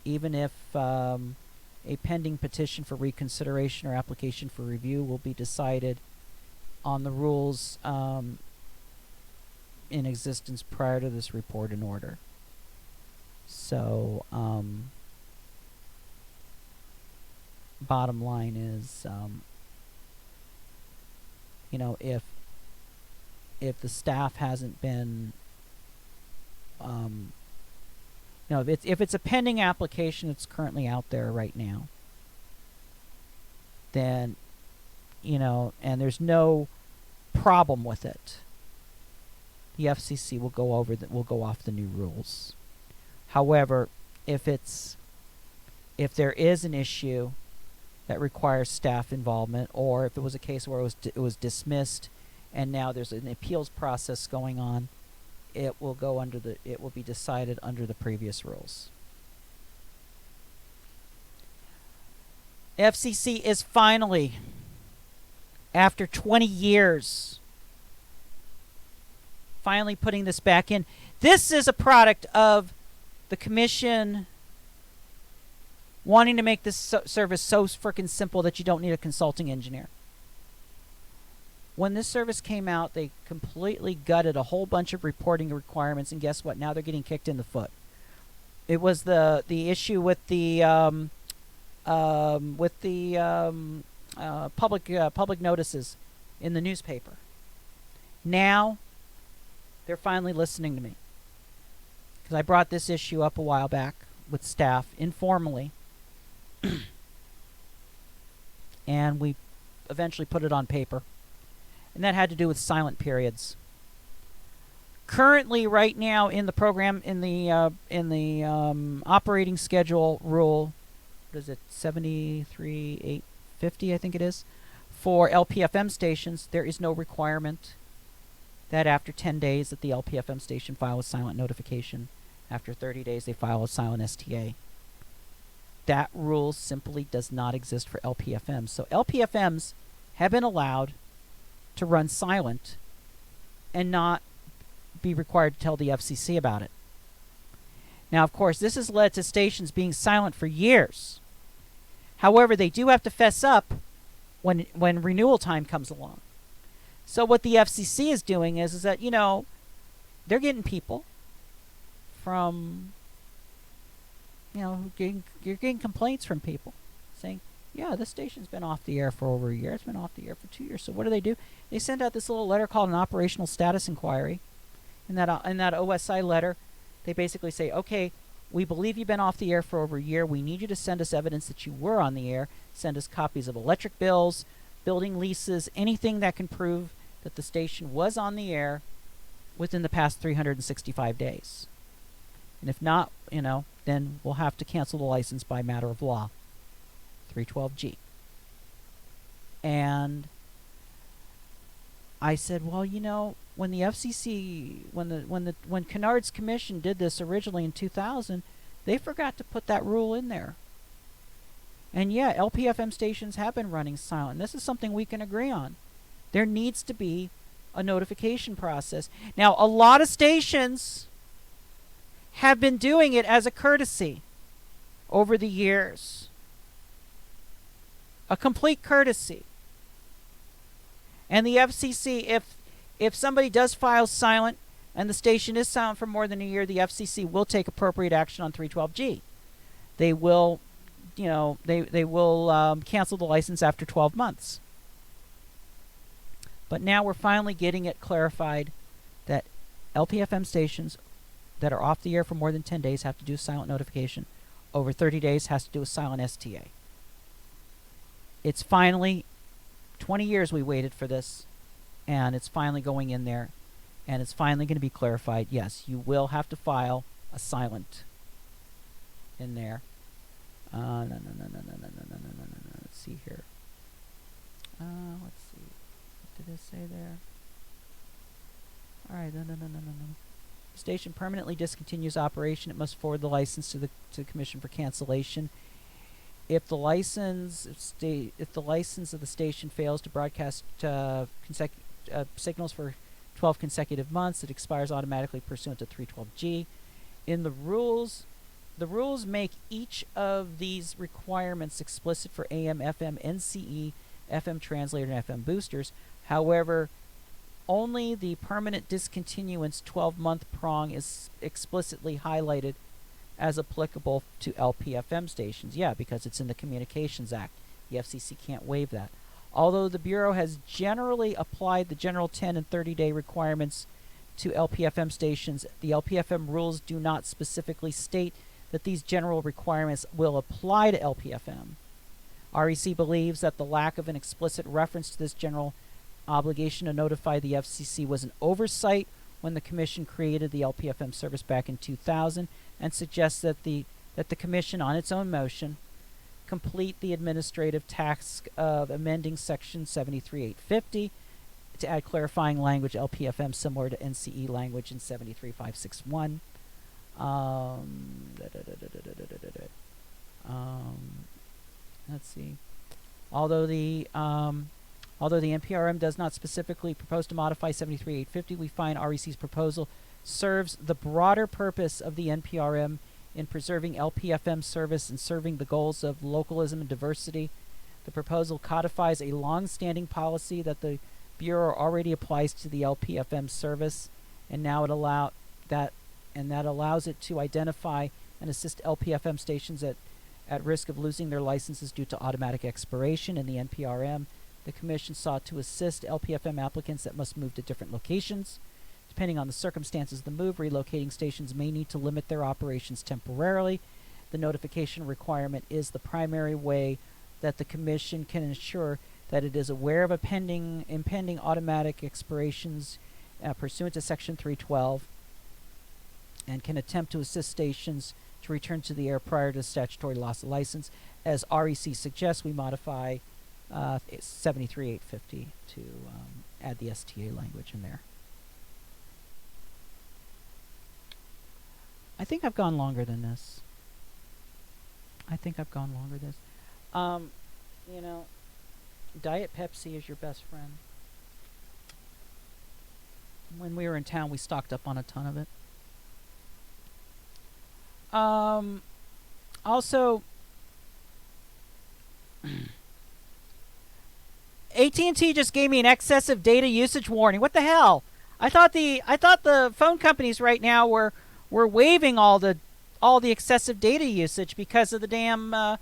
even if a pending petition for reconsideration or application for review, will be decided on the rules in existence prior to this report and order. So, bottom line is, you know, if the staff hasn't been, you know, if it's a pending application that's currently out there right now, then, you know, and there's no problem with it, the FCC will go over will go off the new rules. However, if there is an issue that requires staff involvement, or if it was a case where it was dismissed and now there's an appeals process going on, it will be decided under the previous rules. FCC is finally, after 20 years, finally putting this back in. This is a product of the Commission wanting to make this service so frickin' simple that you don't need a consulting engineer. When this service came out, they completely gutted a whole bunch of reporting requirements, and guess what? Now they're getting kicked in the foot. It was the issue with the public notices in the newspaper. Now they're finally listening to me, because I brought this issue up a while back with staff informally, and we eventually put it on paper, and that had to do with silent periods. Currently, right now in the program, in the operating schedule rule, what is it, 73.850, I think it is, for LPFM stations, there is no requirement that after 10 days that the LPFM station file a silent notification. After 30 days, they file a silent STA. That rule simply does not exist for LPFMs. So LPFMs have been allowed to run silent and not be required to tell the FCC about it. Now, of course, this has led to stations being silent for years. However, they do have to fess up when renewal time comes along. So what the FCC is doing is that, you know, they're getting people from, you know, you're getting complaints from people saying, yeah, this station's been off the air for over a year. It's been off the air for 2 years. So what do? They send out this little letter called an operational status inquiry. In that OSI letter, they basically say, okay, we believe you've been off the air for over a year. We need you to send us evidence that you were on the air. Send us copies of electric bills, building leases, anything that can prove that the station was on the air within the past 365 days. And if not, you know, then we'll have to cancel the license by matter of law. 312G. And I said, well, you know, when the FCC, when Kennard's Commission did this originally in 2000, they forgot to put that rule in there. And yeah, LPFM stations have been running silent. This is something we can agree on. There needs to be a notification process. Now, a lot of stations have been doing it as a courtesy over the years. A complete courtesy. And the FCC, if somebody does file silent and the station is silent for more than a year, the FCC will take appropriate action on 312G. They will, you know, they will cancel the license after 12 months. But now we're finally getting it clarified that LPFM stations that are off the air for more than 10 days have to do a silent notification. Over 30 days has to do a silent STA. It's finally 20 years we waited for this, and it's finally going in there, and it's finally going to be clarified. Yes, you will have to file a silent in there. No. Let's see here. Let's see. What did it say there? All right. No. The station permanently discontinues operation. It must forward the license to the Commission for cancellation. If the license of the station fails to broadcast signals for 12 consecutive months, it expires automatically pursuant to 312G. In the rules make each of these requirements explicit for AM, FM, NCE, FM translator and FM boosters. However, only the permanent discontinuance 12-month prong is explicitly highlighted as applicable to LPFM stations. Yeah, because it's in the Communications Act. The FCC can't waive that. Although the Bureau has generally applied the general 10 and 30-day requirements to LPFM stations, the LPFM rules do not specifically state that these general requirements will apply to LPFM. REC believes that the lack of an explicit reference to this general obligation to notify the FCC was an oversight when the Commission created the LPFM service back in 2000, and suggests that the Commission, on its own motion, complete the administrative task of amending Section 73850 to add clarifying language LPFM similar to NCE language in 73561. Let's see. Although the NPRM does not specifically propose to modify 73850, we find REC's proposal serves the broader purpose of the NPRM in preserving LPFM service and serving the goals of localism and diversity. The proposal codifies a long-standing policy that the Bureau already applies to the LPFM service, and now it allows it to identify and assist LPFM stations at risk of losing their licenses due to automatic expiration. In the NPRM, the Commission sought to assist LPFM applicants that must move to different locations. Depending on the circumstances of the move, relocating stations may need to limit their operations temporarily. The notification requirement is the primary way that the Commission can ensure that it is aware of impending automatic expirations pursuant to Section 312 and can attempt to assist stations to return to the air prior to statutory loss of license. As REC suggests, we modify 73850 to add the STA language in there. I think I've gone longer than this. You know, Diet Pepsi is your best friend. When we were in town, we stocked up on a ton of it. Also, AT&T just gave me an excessive data usage warning. What the hell? I thought the phone companies right now were waiving all the excessive data usage because of the damn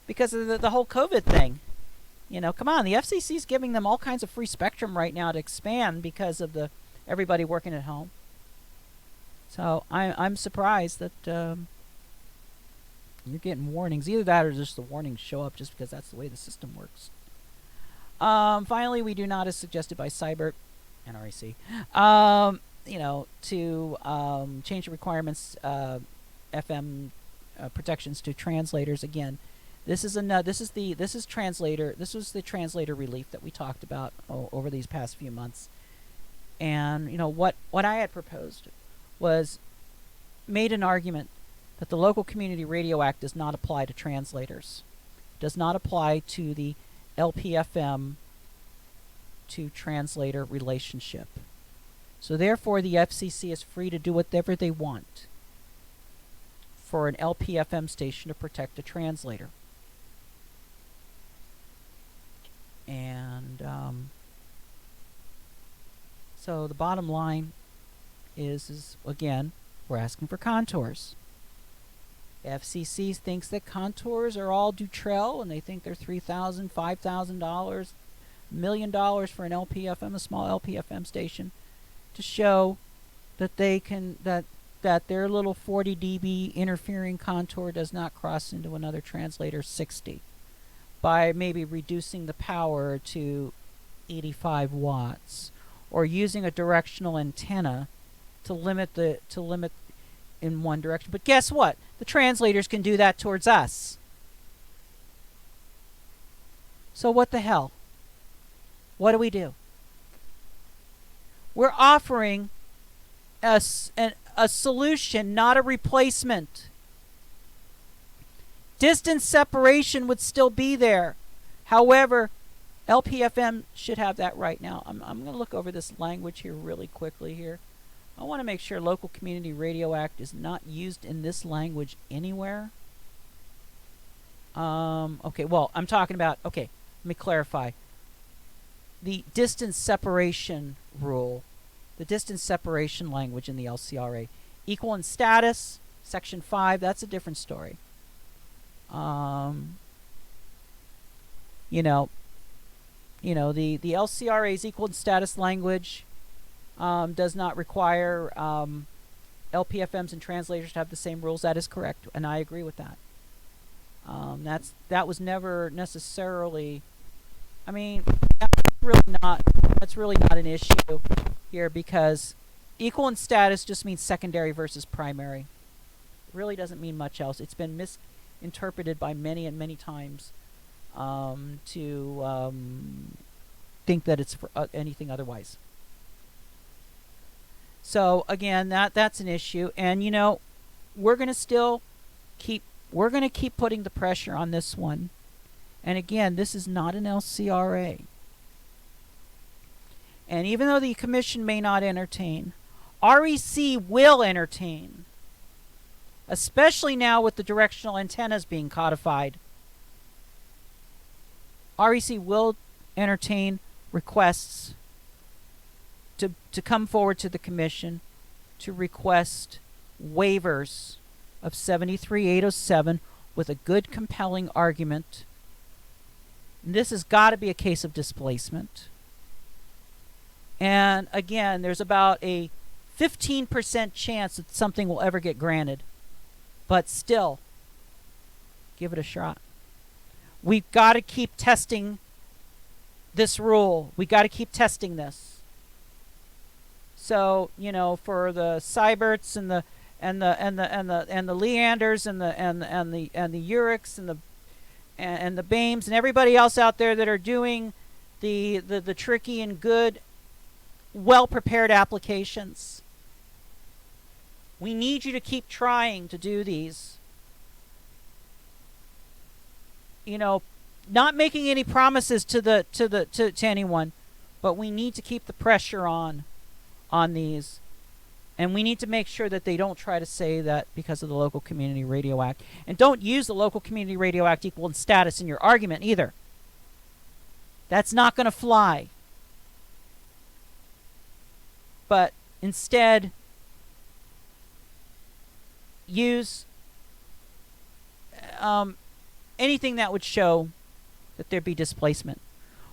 because of the whole COVID thing. You know, come on, the FCC's giving them all kinds of free spectrum right now to expand because of everybody working at home. So I'm surprised that you're getting warnings. Either that or just the warnings show up just because that's the way the system works. Finally, we do not, as suggested by Cyber and REC, to change the requirements FM protections to translators. Again, this was the translator relief that we talked about over these past few months. And what I had proposed was made an argument that the Local Community Radio Act does not apply to translators, does not apply to the LPFM to translator relationship. So therefore, the FCC is free to do whatever they want for an LPFM station to protect a translator. And so the bottom line is again, we're asking for contours. FCC thinks that contours are all Dutrell, and they think they're $3,000, $5,000, $1 million for an LPFM, a small LPFM station, to show that they can that their little 40 dB interfering contour does not cross into another translator 60 by maybe reducing the power to 85 watts or using a directional antenna to limit in one direction. But guess what? The translators can do that towards us. So what the hell? What do? We're offering a solution, not a replacement. Distance separation would still be there. However, LPFM should have that right now. I'm going to look over this language here really quickly here. I want to make sure Local Community Radio Act is not used in this language anywhere. Okay, well, I'm talking about, okay, let me clarify. the distance separation rule, the distance separation language in the LCRA. Equal in status, Section 5, that's a different story. The LCRA's equal in status language does not require LPFMs and translators to have the same rules. That is correct, and I agree with that. That was never necessarily. I mean, that's really not an issue here, because equal in status just means secondary versus primary. It really doesn't mean much else. It's been misinterpreted by many and many times to think that it's for anything otherwise. So again, that's an issue, and we're going to keep putting the pressure on this one. And again, this is not an LCRA. And even though the Commission may not entertain, REC will entertain, especially now with the directional antennas being codified. REC will entertain requests to come forward to the Commission to request waivers of 73807 with a good, compelling argument. And this has got to be a case of displacement. And again, there's about a 15% chance that something will ever get granted. But still, give it a shot. We've got to keep testing this rule. We've got to keep testing this. So, for the Cyberts and the Leanders and the Urics and the BAMEs and everybody else out there that are doing the tricky and good, well-prepared applications. We need you to keep trying to do these. Not making any promises to anyone, but we need to keep the pressure on these. And we need to make sure that they don't try to say that because of the Local Community Radio Act. And don't use the Local Community Radio Act equal in status in your argument either. That's not going to fly. But instead, use anything that would show that there be displacement.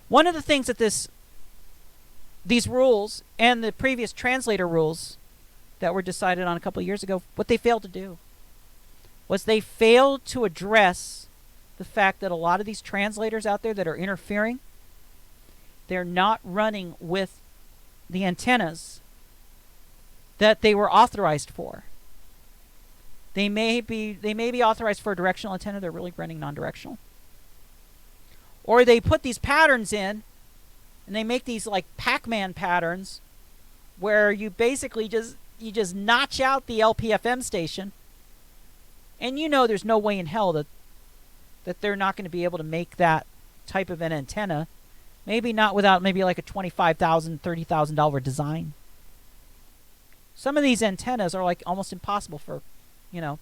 One of the things that these rules and the previous translator rules that were decided on a couple of years ago, what they failed to do was they failed to address the fact that a lot of these translators out there that are interfering, they're not running with the antennas that they were authorized for. They may be authorized for a directional antenna, they're really running non-directional. Or they put these patterns in and they make these like Pac-Man patterns where you basically just notch out the LPFM station, and there's no way in hell that they're not going to be able to make that type of an antenna. Maybe not without maybe like a $25,000, $30,000 design. Some of these antennas are like almost impossible for, they'll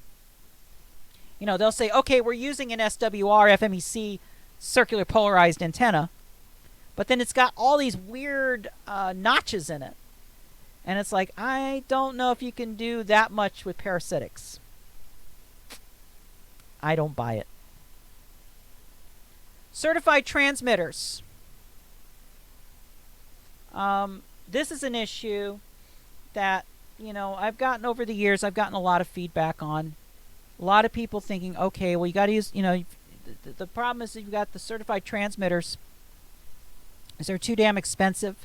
say, okay, we're using an SWR FMEC circular polarized antenna, but then it's got all these weird notches in it. And it's like, I don't know if you can do that much with parasitics. I don't buy it. Certified transmitters. This is an issue that, I've gotten over the years, I've gotten a lot of feedback on. A lot of people thinking, okay, well, you got to use, the problem is that you've got the certified transmitters. Is they're too damn expensive.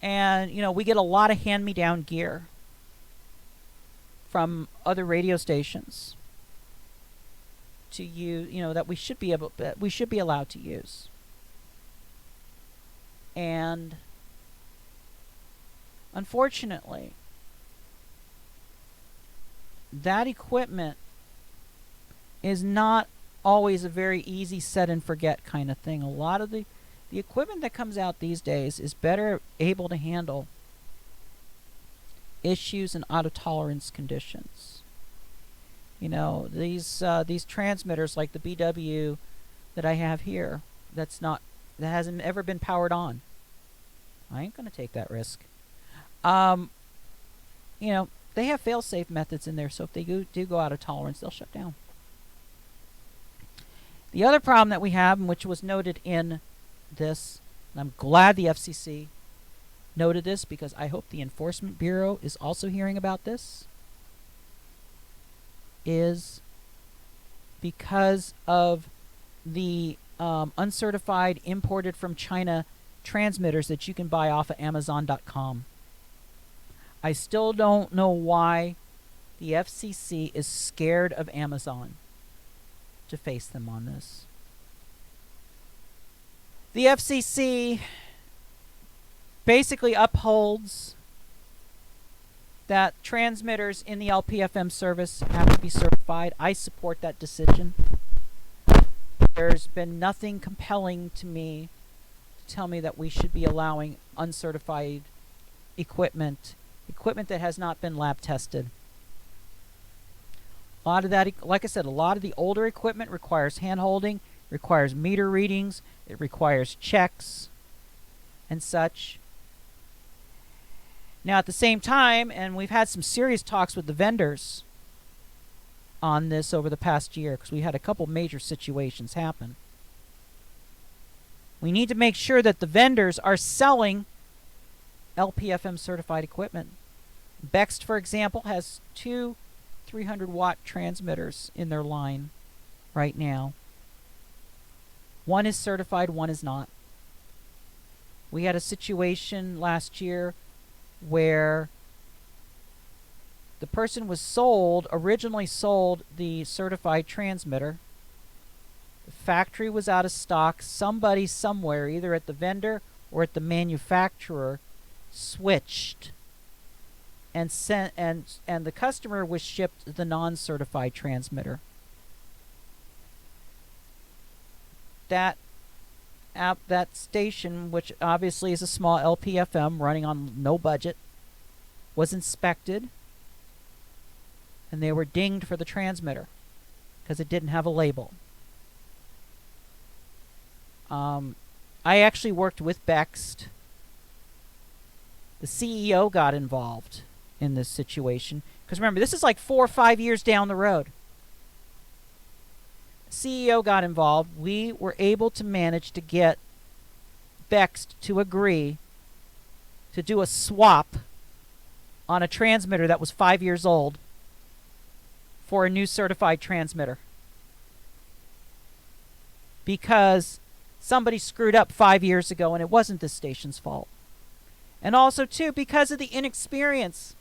And, we get a lot of hand-me-down gear from other radio stations to use, that we should be allowed to use. And unfortunately, that equipment is not always a very easy set and forget kind of thing. A lot of the equipment that comes out these days is better able to handle issues and auto tolerance conditions. These transmitters like the BW that I have here, that's not that hasn't ever been powered on. I ain't going to take that risk. You know, they have fail-safe methods in there, so if they do go out of tolerance, they'll shut down. The other problem that we have, and which was noted in this, and I'm glad the FCC noted this because I hope the Enforcement Bureau is also hearing about this, is because of the uncertified imported from China transmitters that you can buy off of Amazon.com. I still don't know why the FCC is scared of Amazon to face them on this. The FCC basically upholds that transmitters in the LPFM service have to be certified. I support that decision. There's been nothing compelling to me to tell me that we should be allowing uncertified equipment that has not been lab tested. A lot of that, like I said, a lot of the older equipment requires hand-holding, requires meter readings, it requires checks and such. Now at the same time, and we've had some serious talks with the vendors on this over the past year because we had a couple major situations happen. We need to make sure that the vendors are selling LPFM certified equipment. Bext, for example, has 2 300-watt transmitters in their line right now. One is certified, one is not. We had a situation last year where the person was originally sold the certified transmitter. The factory was out of stock. Somebody somewhere, either at the vendor or at the manufacturer, switched and the customer was shipped the non-certified transmitter. That station, which obviously is a small LPFM running on no budget, was inspected and they were dinged for the transmitter because it didn't have a label. I actually worked with Bext. The CEO got involved in this situation because remember, this is like 4 or 5 years down the road. CEO got involved. We were able to manage to get Bext to agree to do a swap on a transmitter that was 5 years old for a new certified transmitter because somebody screwed up 5 years ago and it wasn't this station's fault. And also, too, because of the inexperience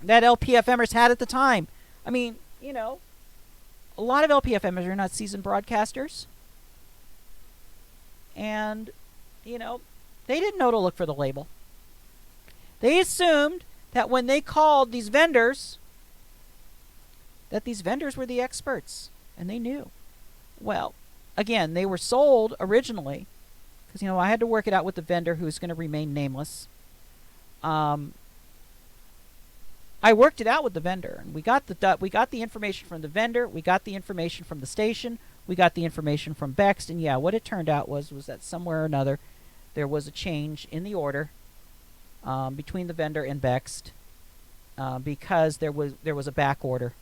that LPFMers had at the time. I mean, you know, a lot of LPFMers are not seasoned broadcasters. And, you know, they didn't know to look for the label. They assumed that when they called these vendors, that these vendors were the experts. And they knew. Well, again, they were sold originally. Because, you know, I had to work it out with the vendor who's going to remain nameless. I worked it out with the vendor, and we got the information from the vendor, we got the information from the station, we got the information from Bext, and yeah, what it turned out was that somewhere or another there was a change in the order between the vendor and Bext because there was a back order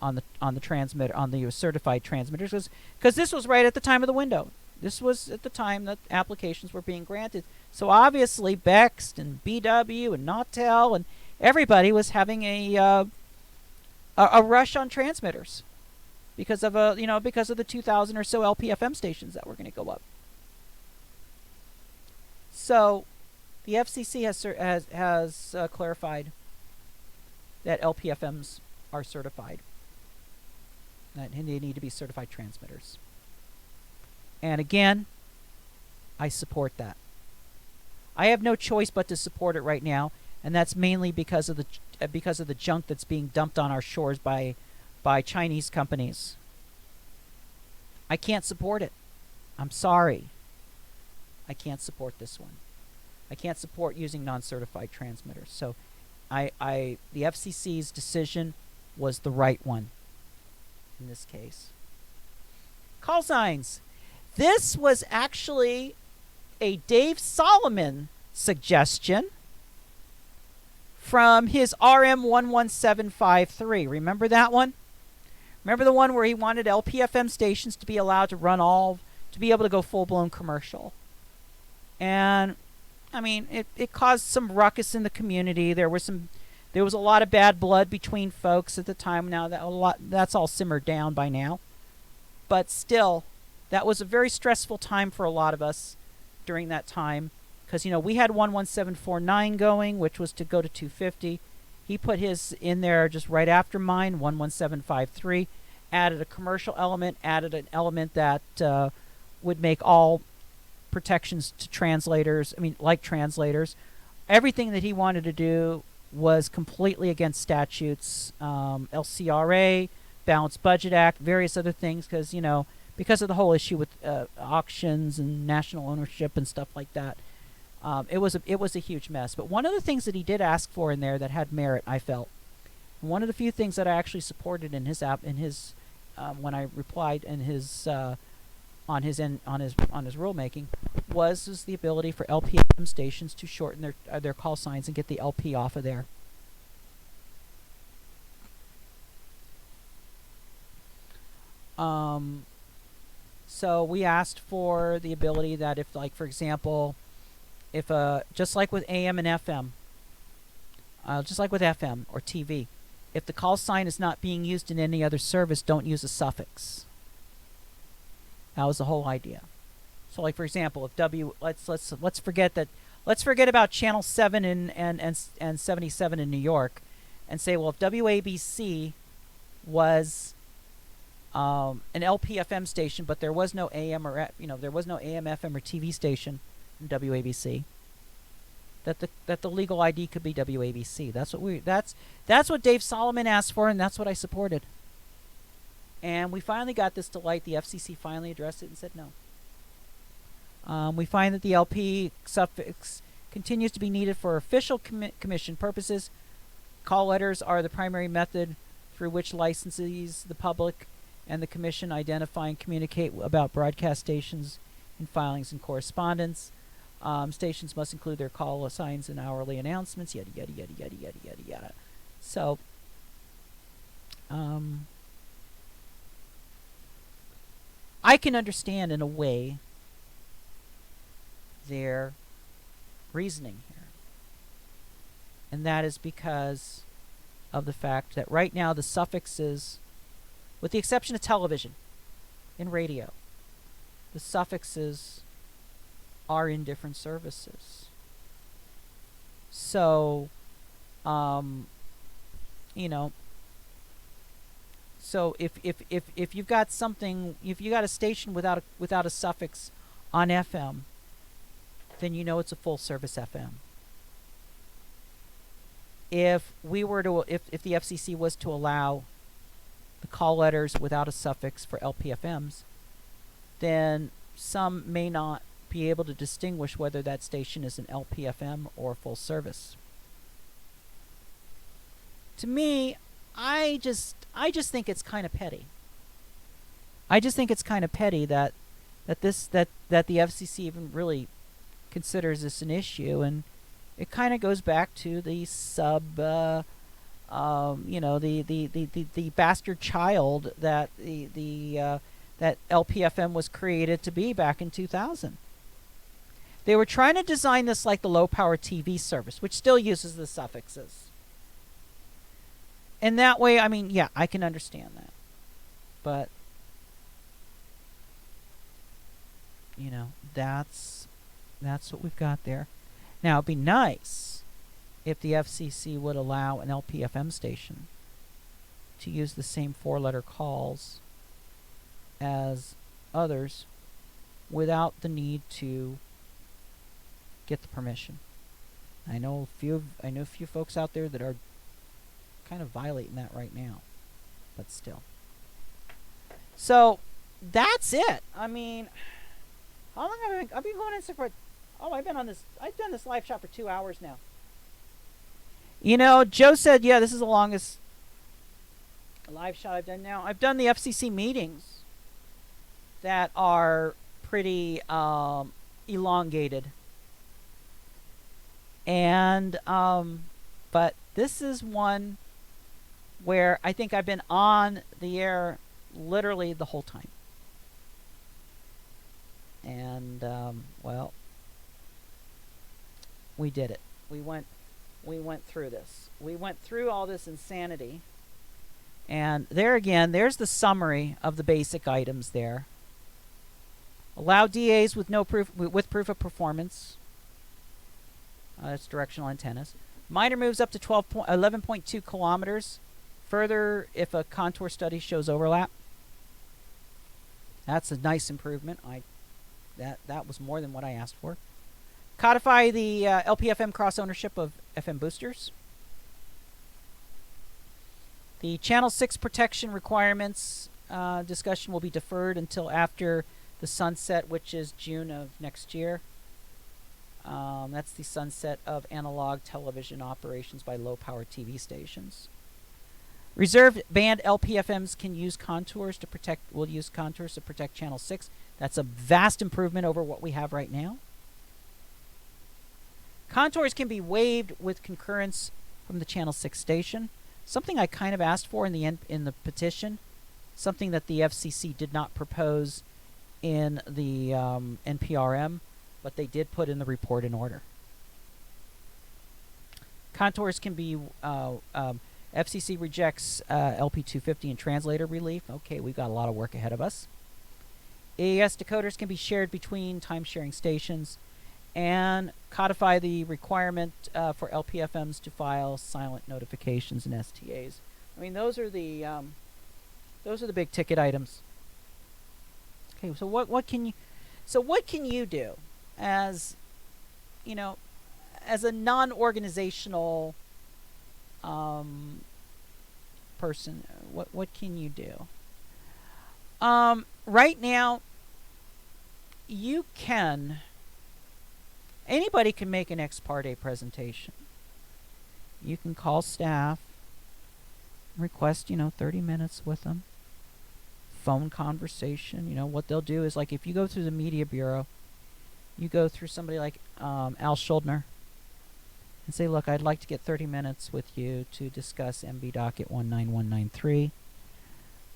on the transmitter, on the certified transmitters, because this was right at the time of the window. This was at the time that applications were being granted. So obviously Bext and BW and Nautel and everybody was having a rush on transmitters because of the 2,000 or so LPFM stations that were going to go up. So the FCC has clarified that LPFMs are certified, that they need to be certified transmitters. And again, I support that. I have no choice but to support it right now. And that's mainly because of the junk that's being dumped on our shores by Chinese companies. I can't support it. I'm sorry. I can't support this one. I can't support using non-certified transmitters. So the FCC's decision was the right one in this case. Call signs. This was actually a Dave Solomon suggestion from his RM11753. Remember that one? Remember the one where he wanted LPFM stations to be allowed to run to be able to go full-blown commercial? And, I mean, it caused some ruckus in the community. There was a lot of bad blood between folks at the time. Now that's all simmered down by now. But still, that was a very stressful time for a lot of us during that time. Because, we had 11749 going, which was to go to 250. He put his in there just right after mine, 11753. Added a commercial element, added an element that would make all protections to translators, like translators. Everything that he wanted to do was completely against statutes, LCRA, Balanced Budget Act, various other things, because of the whole issue with auctions and national ownership and stuff like that. It was a huge mess. But one of the things that he did ask for in there that had merit, I felt, one of the few things that I actually supported in his when I replied in his on his rulemaking was the ability for LPFM stations to shorten their call signs and get the LP off of there. So we asked for the ability that if, like, for example, if just like with AM and FM, just like with FM or TV, if the call sign is not being used in any other service, don't use a suffix. That was the whole idea. So, like, for example, if let's forget about channel 7 and 77 in New York, and say, well, if WABC was an LPFM station, but there was no AM or there was no AM, FM, or TV station in WABC, that the legal ID could be WABC. That's what Dave Solomon asked for, and that's what I supported. And we finally got this to light. The FCC finally addressed it and said no. We find that the LP suffix continues to be needed for official commission purposes. Call letters are the primary method through which licensees, the public, and the commission identify and communicate about broadcast stations in filings and correspondence. Stations must include their call signs and hourly announcements, yada, yada, yada, yada, yada, yada, yada. So, I can understand in a way their reasoning here. And that is because of the fact that right now the suffixes, with the exception of television and radio, the suffixes are in different services. So, so if you've got something, if you got a station without a suffix on FM, then it's a full service FM. If the FCC was to allow the call letters without a suffix for LPFMs, then some may not be able to distinguish whether that station is an LPFM or full service. To me, I just think it's kind of petty. I just think it's kind of petty that the FCC even really considers this an issue, and it kind of goes back to the the bastard child that that LPFM was created to be back in 2000. They were trying to design this like the low-power TV service, which still uses the suffixes. And that way, yeah, I can understand that. But, that's what we've got there. Now, it'd be nice if the FCC would allow an LPFM station to use the same four-letter calls as others without the need to get the permission. I know a few folks out there that are kind of violating that right now, but still. So that's it. How long have I've been going in for? Oh, I've done this live shot for 2 hours now. Joe said, yeah, this is the longest live shot I've done now. I've done the FCC meetings that are pretty elongated. And but this is one where I think I've been on the air literally the whole time. And well, we did it. We went through this. We went through all this insanity. And there again, there's the summary of the basic items there. Allow DAs with proof of performance. That's directional antennas. Miter moves up to 11.2 kilometers. Further, if a contour study shows overlap. That's a nice improvement. That was more than what I asked for. Codify the LPFM cross ownership of FM boosters. The Channel 6 protection requirements discussion will be deferred until after the sunset, which is June of next year. That's the sunset of analog television operations by low-power TV stations. Reserved band LPFMs can use contours to protect. Will use contours to protect Channel 6. That's a vast improvement over what we have right now. Contours can be waived with concurrence from the Channel 6 station. Something I kind of asked for in the petition. Something that the FCC did not propose in the NPRM, but they did put in the report in order. Contours can be FCC rejects LP250 and translator relief. Okay, we've got a lot of work ahead of us. AES decoders can be shared between time-sharing stations, and codify the requirement for LPFMs to file silent notifications and STAs. I mean, those are the big ticket items. Okay, so what can you do as as a non-organizational person? What can you do? Right now, anybody can make an ex parte presentation. You can call staff, request 30 minutes with them, phone conversation. What they'll do is, like, if you go through the media bureau, you go through somebody like Al Schuldner and say, look, I'd like to get 30 minutes with you to discuss MB Docket 19193.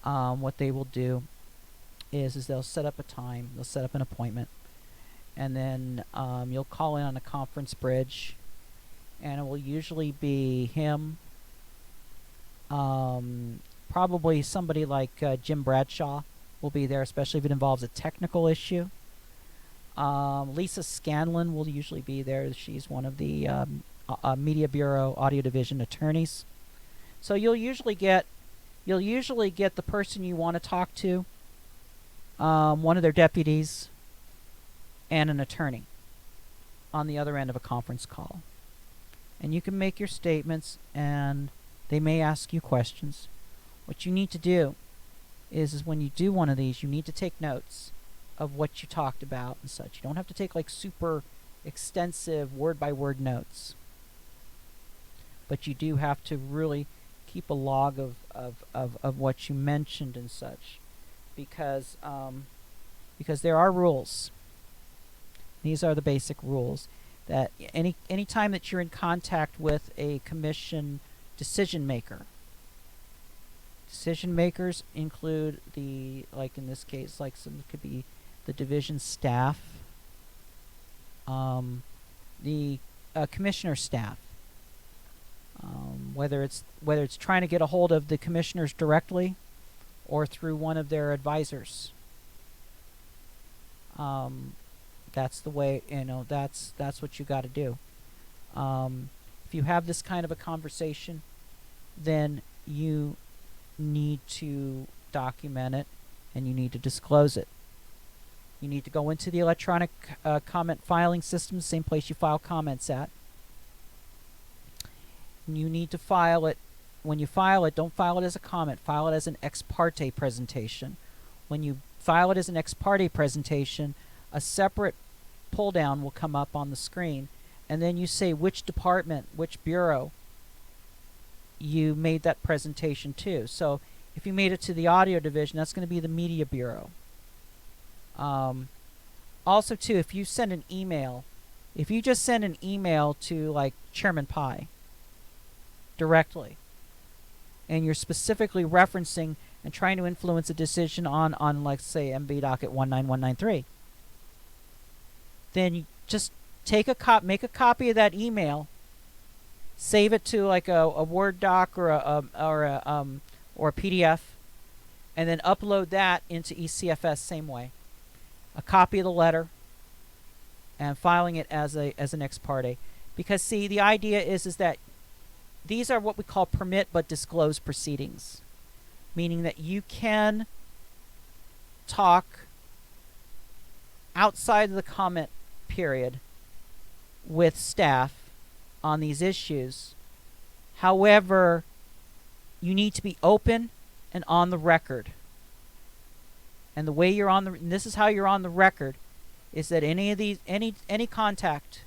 What they will do is they'll set up a time, they'll set up an appointment, and then you'll call in on a conference bridge, and it will usually be him, probably somebody like Jim Bradshaw will be there, especially if it involves a technical issue. Lisa Scanlon will usually be there. She's one of the Media Bureau Audio Division attorneys. So you'll usually get the person you want to talk to, one of their deputies, and an attorney on the other end of a conference call. And you can make your statements, and they may ask you questions. What you need to do is when you do one of these, you need to take notes of what you talked about and such. You don't have to take like super extensive word-by-word notes, but you do have to really keep a log of what you mentioned and such, because there are rules. These are the basic rules that any time that you're in contact with a commission decision maker. Decision makers include like in this case, like some could be the division staff, the commissioner staff, whether it's trying to get a hold of the commissioners directly or through one of their advisors. That's the way, that's what you got to do. If you have this kind of a conversation, then you need to document it and you need to disclose it. You need to go into the electronic comment filing system, same place you file comments at. And you need to file it. When you file it, don't file it as a comment. File it as an ex parte presentation. When you file it as an ex parte presentation, a separate pull down will come up on the screen, and then you say which department, which bureau you made that presentation to. So if you made it to the audio division, that's going to be the media bureau. also too, if you send an email, if you just send an email to like Chairman Pai directly, and you're specifically referencing and trying to influence a decision on like say MB Docket 19193, then you just make a copy of that email, save it to like a Word doc or a PDF, and then upload that into ECFS same way. A copy of the letter and filing it as an ex parte. Because see, the idea is that these are what we call permit but disclose proceedings, meaning that you can talk outside of the comment period with staff on these issues. However, you need to be open and on the record. And the way you're on the, and this is how you're on the record, is that any of these, any contact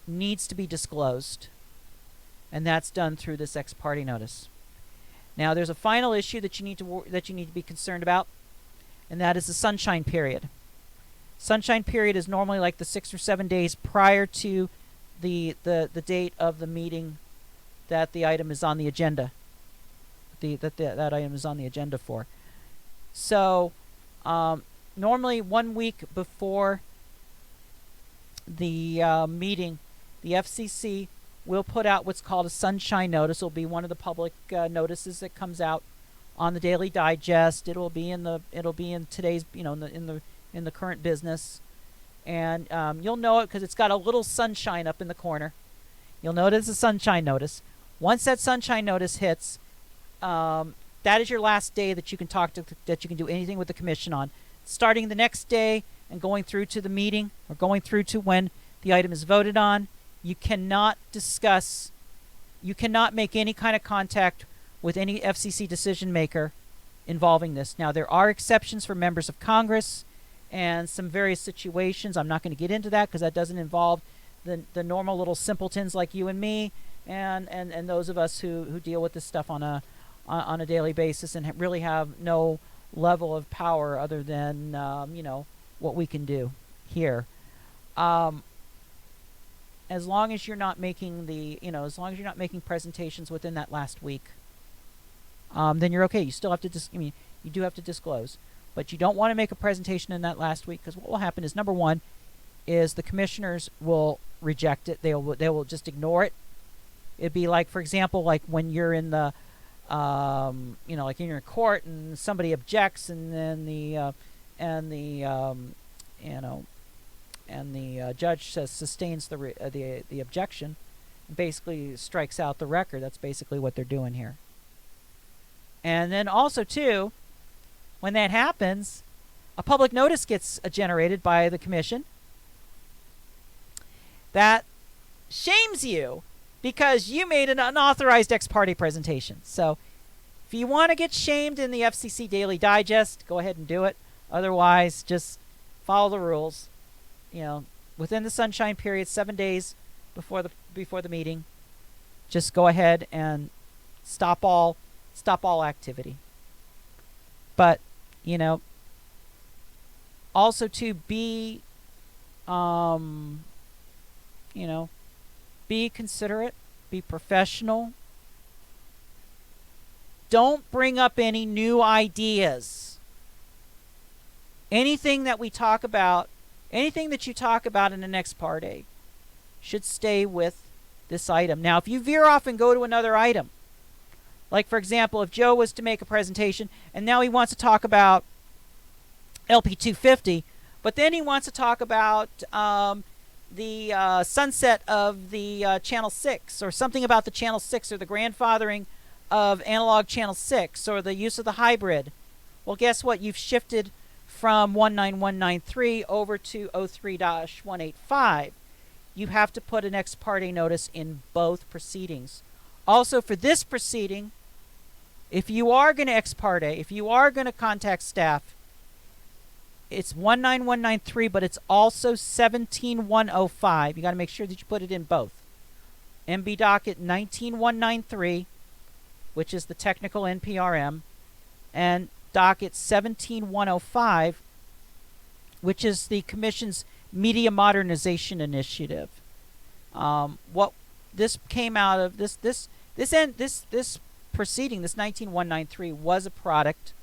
needs to be disclosed, and that's done through this ex parte notice. Now, there's a final issue that you need to be concerned about, and that is the sunshine period. Sunshine period is normally like the 6 or 7 days prior to the date of the meeting that the item is on the agenda. That item is on the agenda for. So, normally 1 week before the meeting, the FCC will put out what's called a sunshine notice. It'll be one of the public notices that comes out on the Daily Digest. It'll be in today's, in the current business, and you'll know it because it's got a little sunshine up in the corner. You'll notice a sunshine notice. Once that sunshine notice hits, that is your last day that you can that you can do anything with the commission on. Starting the next day and going through to the meeting or going through to when the item is voted on, you cannot discuss, you cannot make any kind of contact with any FCC decision maker involving this. Now, there are exceptions for members of Congress and some various situations. I'm not going to get into that because that doesn't involve the normal little simpletons like you and me and those of us who deal with this stuff on a daily basis and really have no level of power other than what we can do here. As long as you're not making as long as you're not making presentations within that last week, then you're okay. You still have to you do have to disclose, but you don't want to make a presentation in that last week because what will happen is, number one, is the commissioners will reject it. They will just ignore it. It'd be like, for example, like when you're in the like you're in court and somebody objects, and then the judge sustains the objection, and basically strikes out the record. That's basically what they're doing here. And then also too, when that happens, a public notice gets generated by the commission that shames you because you made an unauthorized ex parte presentation. So if you want to get shamed in the FCC Daily Digest, go ahead and do it. Otherwise, just follow the rules. Within the sunshine period, 7 days before the meeting, just go ahead and stop all activity. But also to be be considerate, be professional. Don't bring up any new ideas. Anything that we talk about, anything that you talk about in the ex parte should stay with this item. Now, if you veer off and go to another item, like for example, if Joe was to make a presentation and now he wants to talk about LP 250, but then he wants to talk about the sunset of the Channel 6, or something about the Channel 6, or the grandfathering of analog Channel 6, or the use of the hybrid. Well, guess what? You've shifted from 19193 over to 03-185. You have to put an ex parte notice in both proceedings. Also, for this proceeding, if you are going to ex parte, if you are going to contact staff, it's 19193, but it's also 17105. You got to make sure that you put it in both. MB Docket 19193, which is the technical NPRM, and Docket 17105, which is the Commission's Media Modernization Initiative. What this came out of this proceeding, this 19193, was a product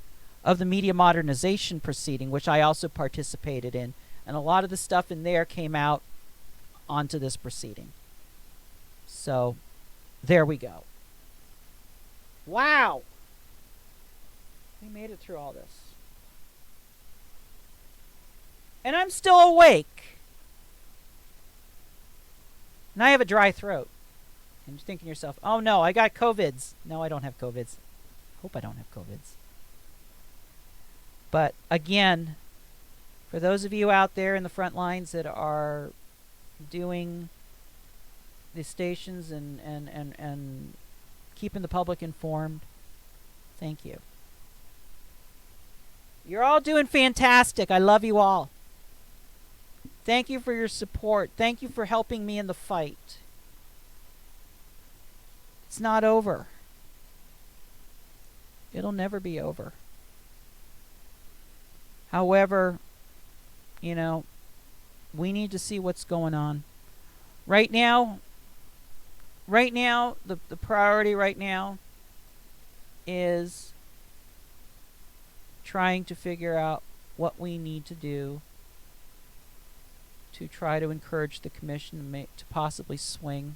of the Media Modernization proceeding, which I also participated in, and a lot of the stuff in there came out onto this proceeding. So there we go. Wow, we made it through all this, and I'm still awake. And I have a dry throat. And you're thinking to yourself, oh no, I got COVIDs. No, I don't have COVIDs. Hope I don't have COVIDs. But again, for those of you out there in the front lines that are doing the stations and keeping the public informed, thank you. You're all doing fantastic. I love you all. Thank you for your support. Thank you for helping me in the fight. It's not over. It'll never be over. However, you know, we need to see what's going on. Right now, the priority right now is trying to figure out what we need to do to try to encourage the Commission to possibly swing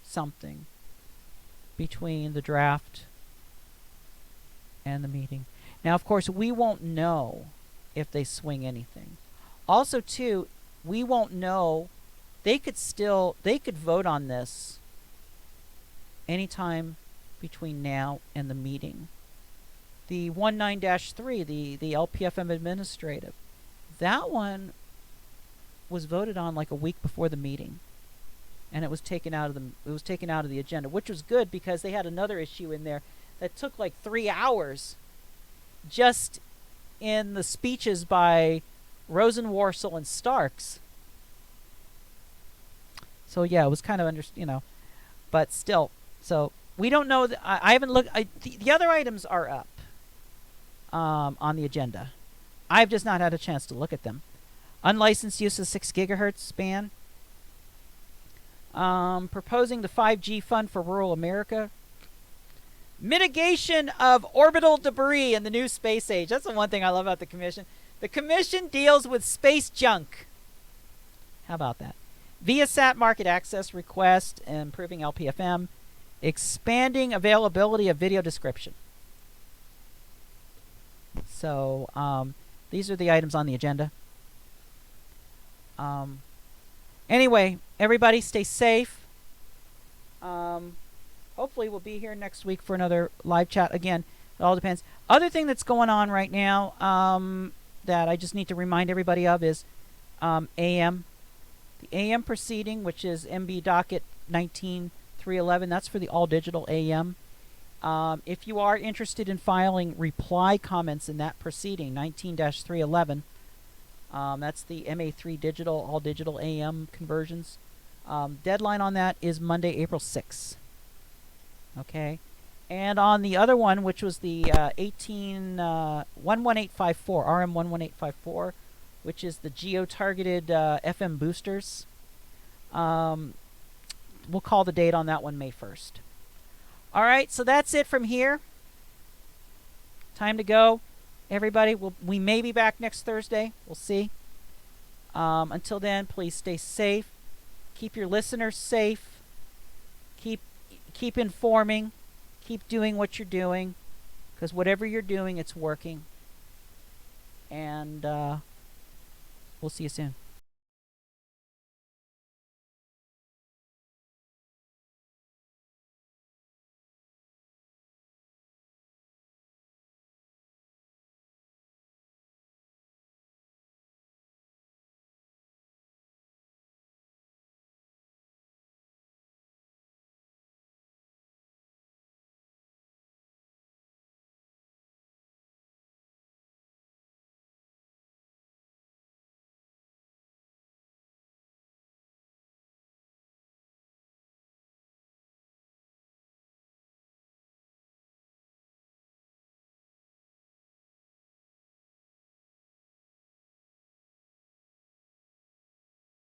something between the draft and the meeting. Now, of course, we won't know if they swing anything. Also, too, we won't know. They could vote on this anytime between now and the meeting. The 19-3, the LPFM administrative, that one was voted on like a week before the meeting, and it was taken out of the agenda, which was good because they had another issue in there that took like 3 hours just in the speeches by Rosenworcel and Starks. So yeah, it was kind of but still. So we don't know. I haven't looked. The other items are up on the agenda. I've just not had a chance to look at them. Unlicensed use of 6 gigahertz ban. Proposing the 5G fund for rural America. Mitigation of orbital debris in the new space age. That's the one thing I love about the Commission. The Commission deals with space junk. How about that? Viasat market access request, improving LPFM, expanding availability of video description. So these are the items on the agenda. Anyway, everybody stay safe. Hopefully we'll be here next week for another live chat. Again, it all depends. Other thing that's going on right now that I just need to remind everybody of is AM. The AM proceeding, which is MB Docket 19311, that's for the all-digital AM. If you are interested in filing reply comments in that proceeding, 19-311, that's the MA3 digital, all-digital AM conversions. Deadline on that is Monday, April 6th. Okay? And on the other one, which was the 11854, RM11854, which is the geo-targeted FM boosters, we'll call the date on that one May 1st. All right, so that's it from here. Time to go. Everybody, we may be back next Thursday. We'll see. Until then, please stay safe. Keep your listeners safe. Keep informing. Keep doing what you're doing. Because whatever you're doing, it's working. And we'll see you soon.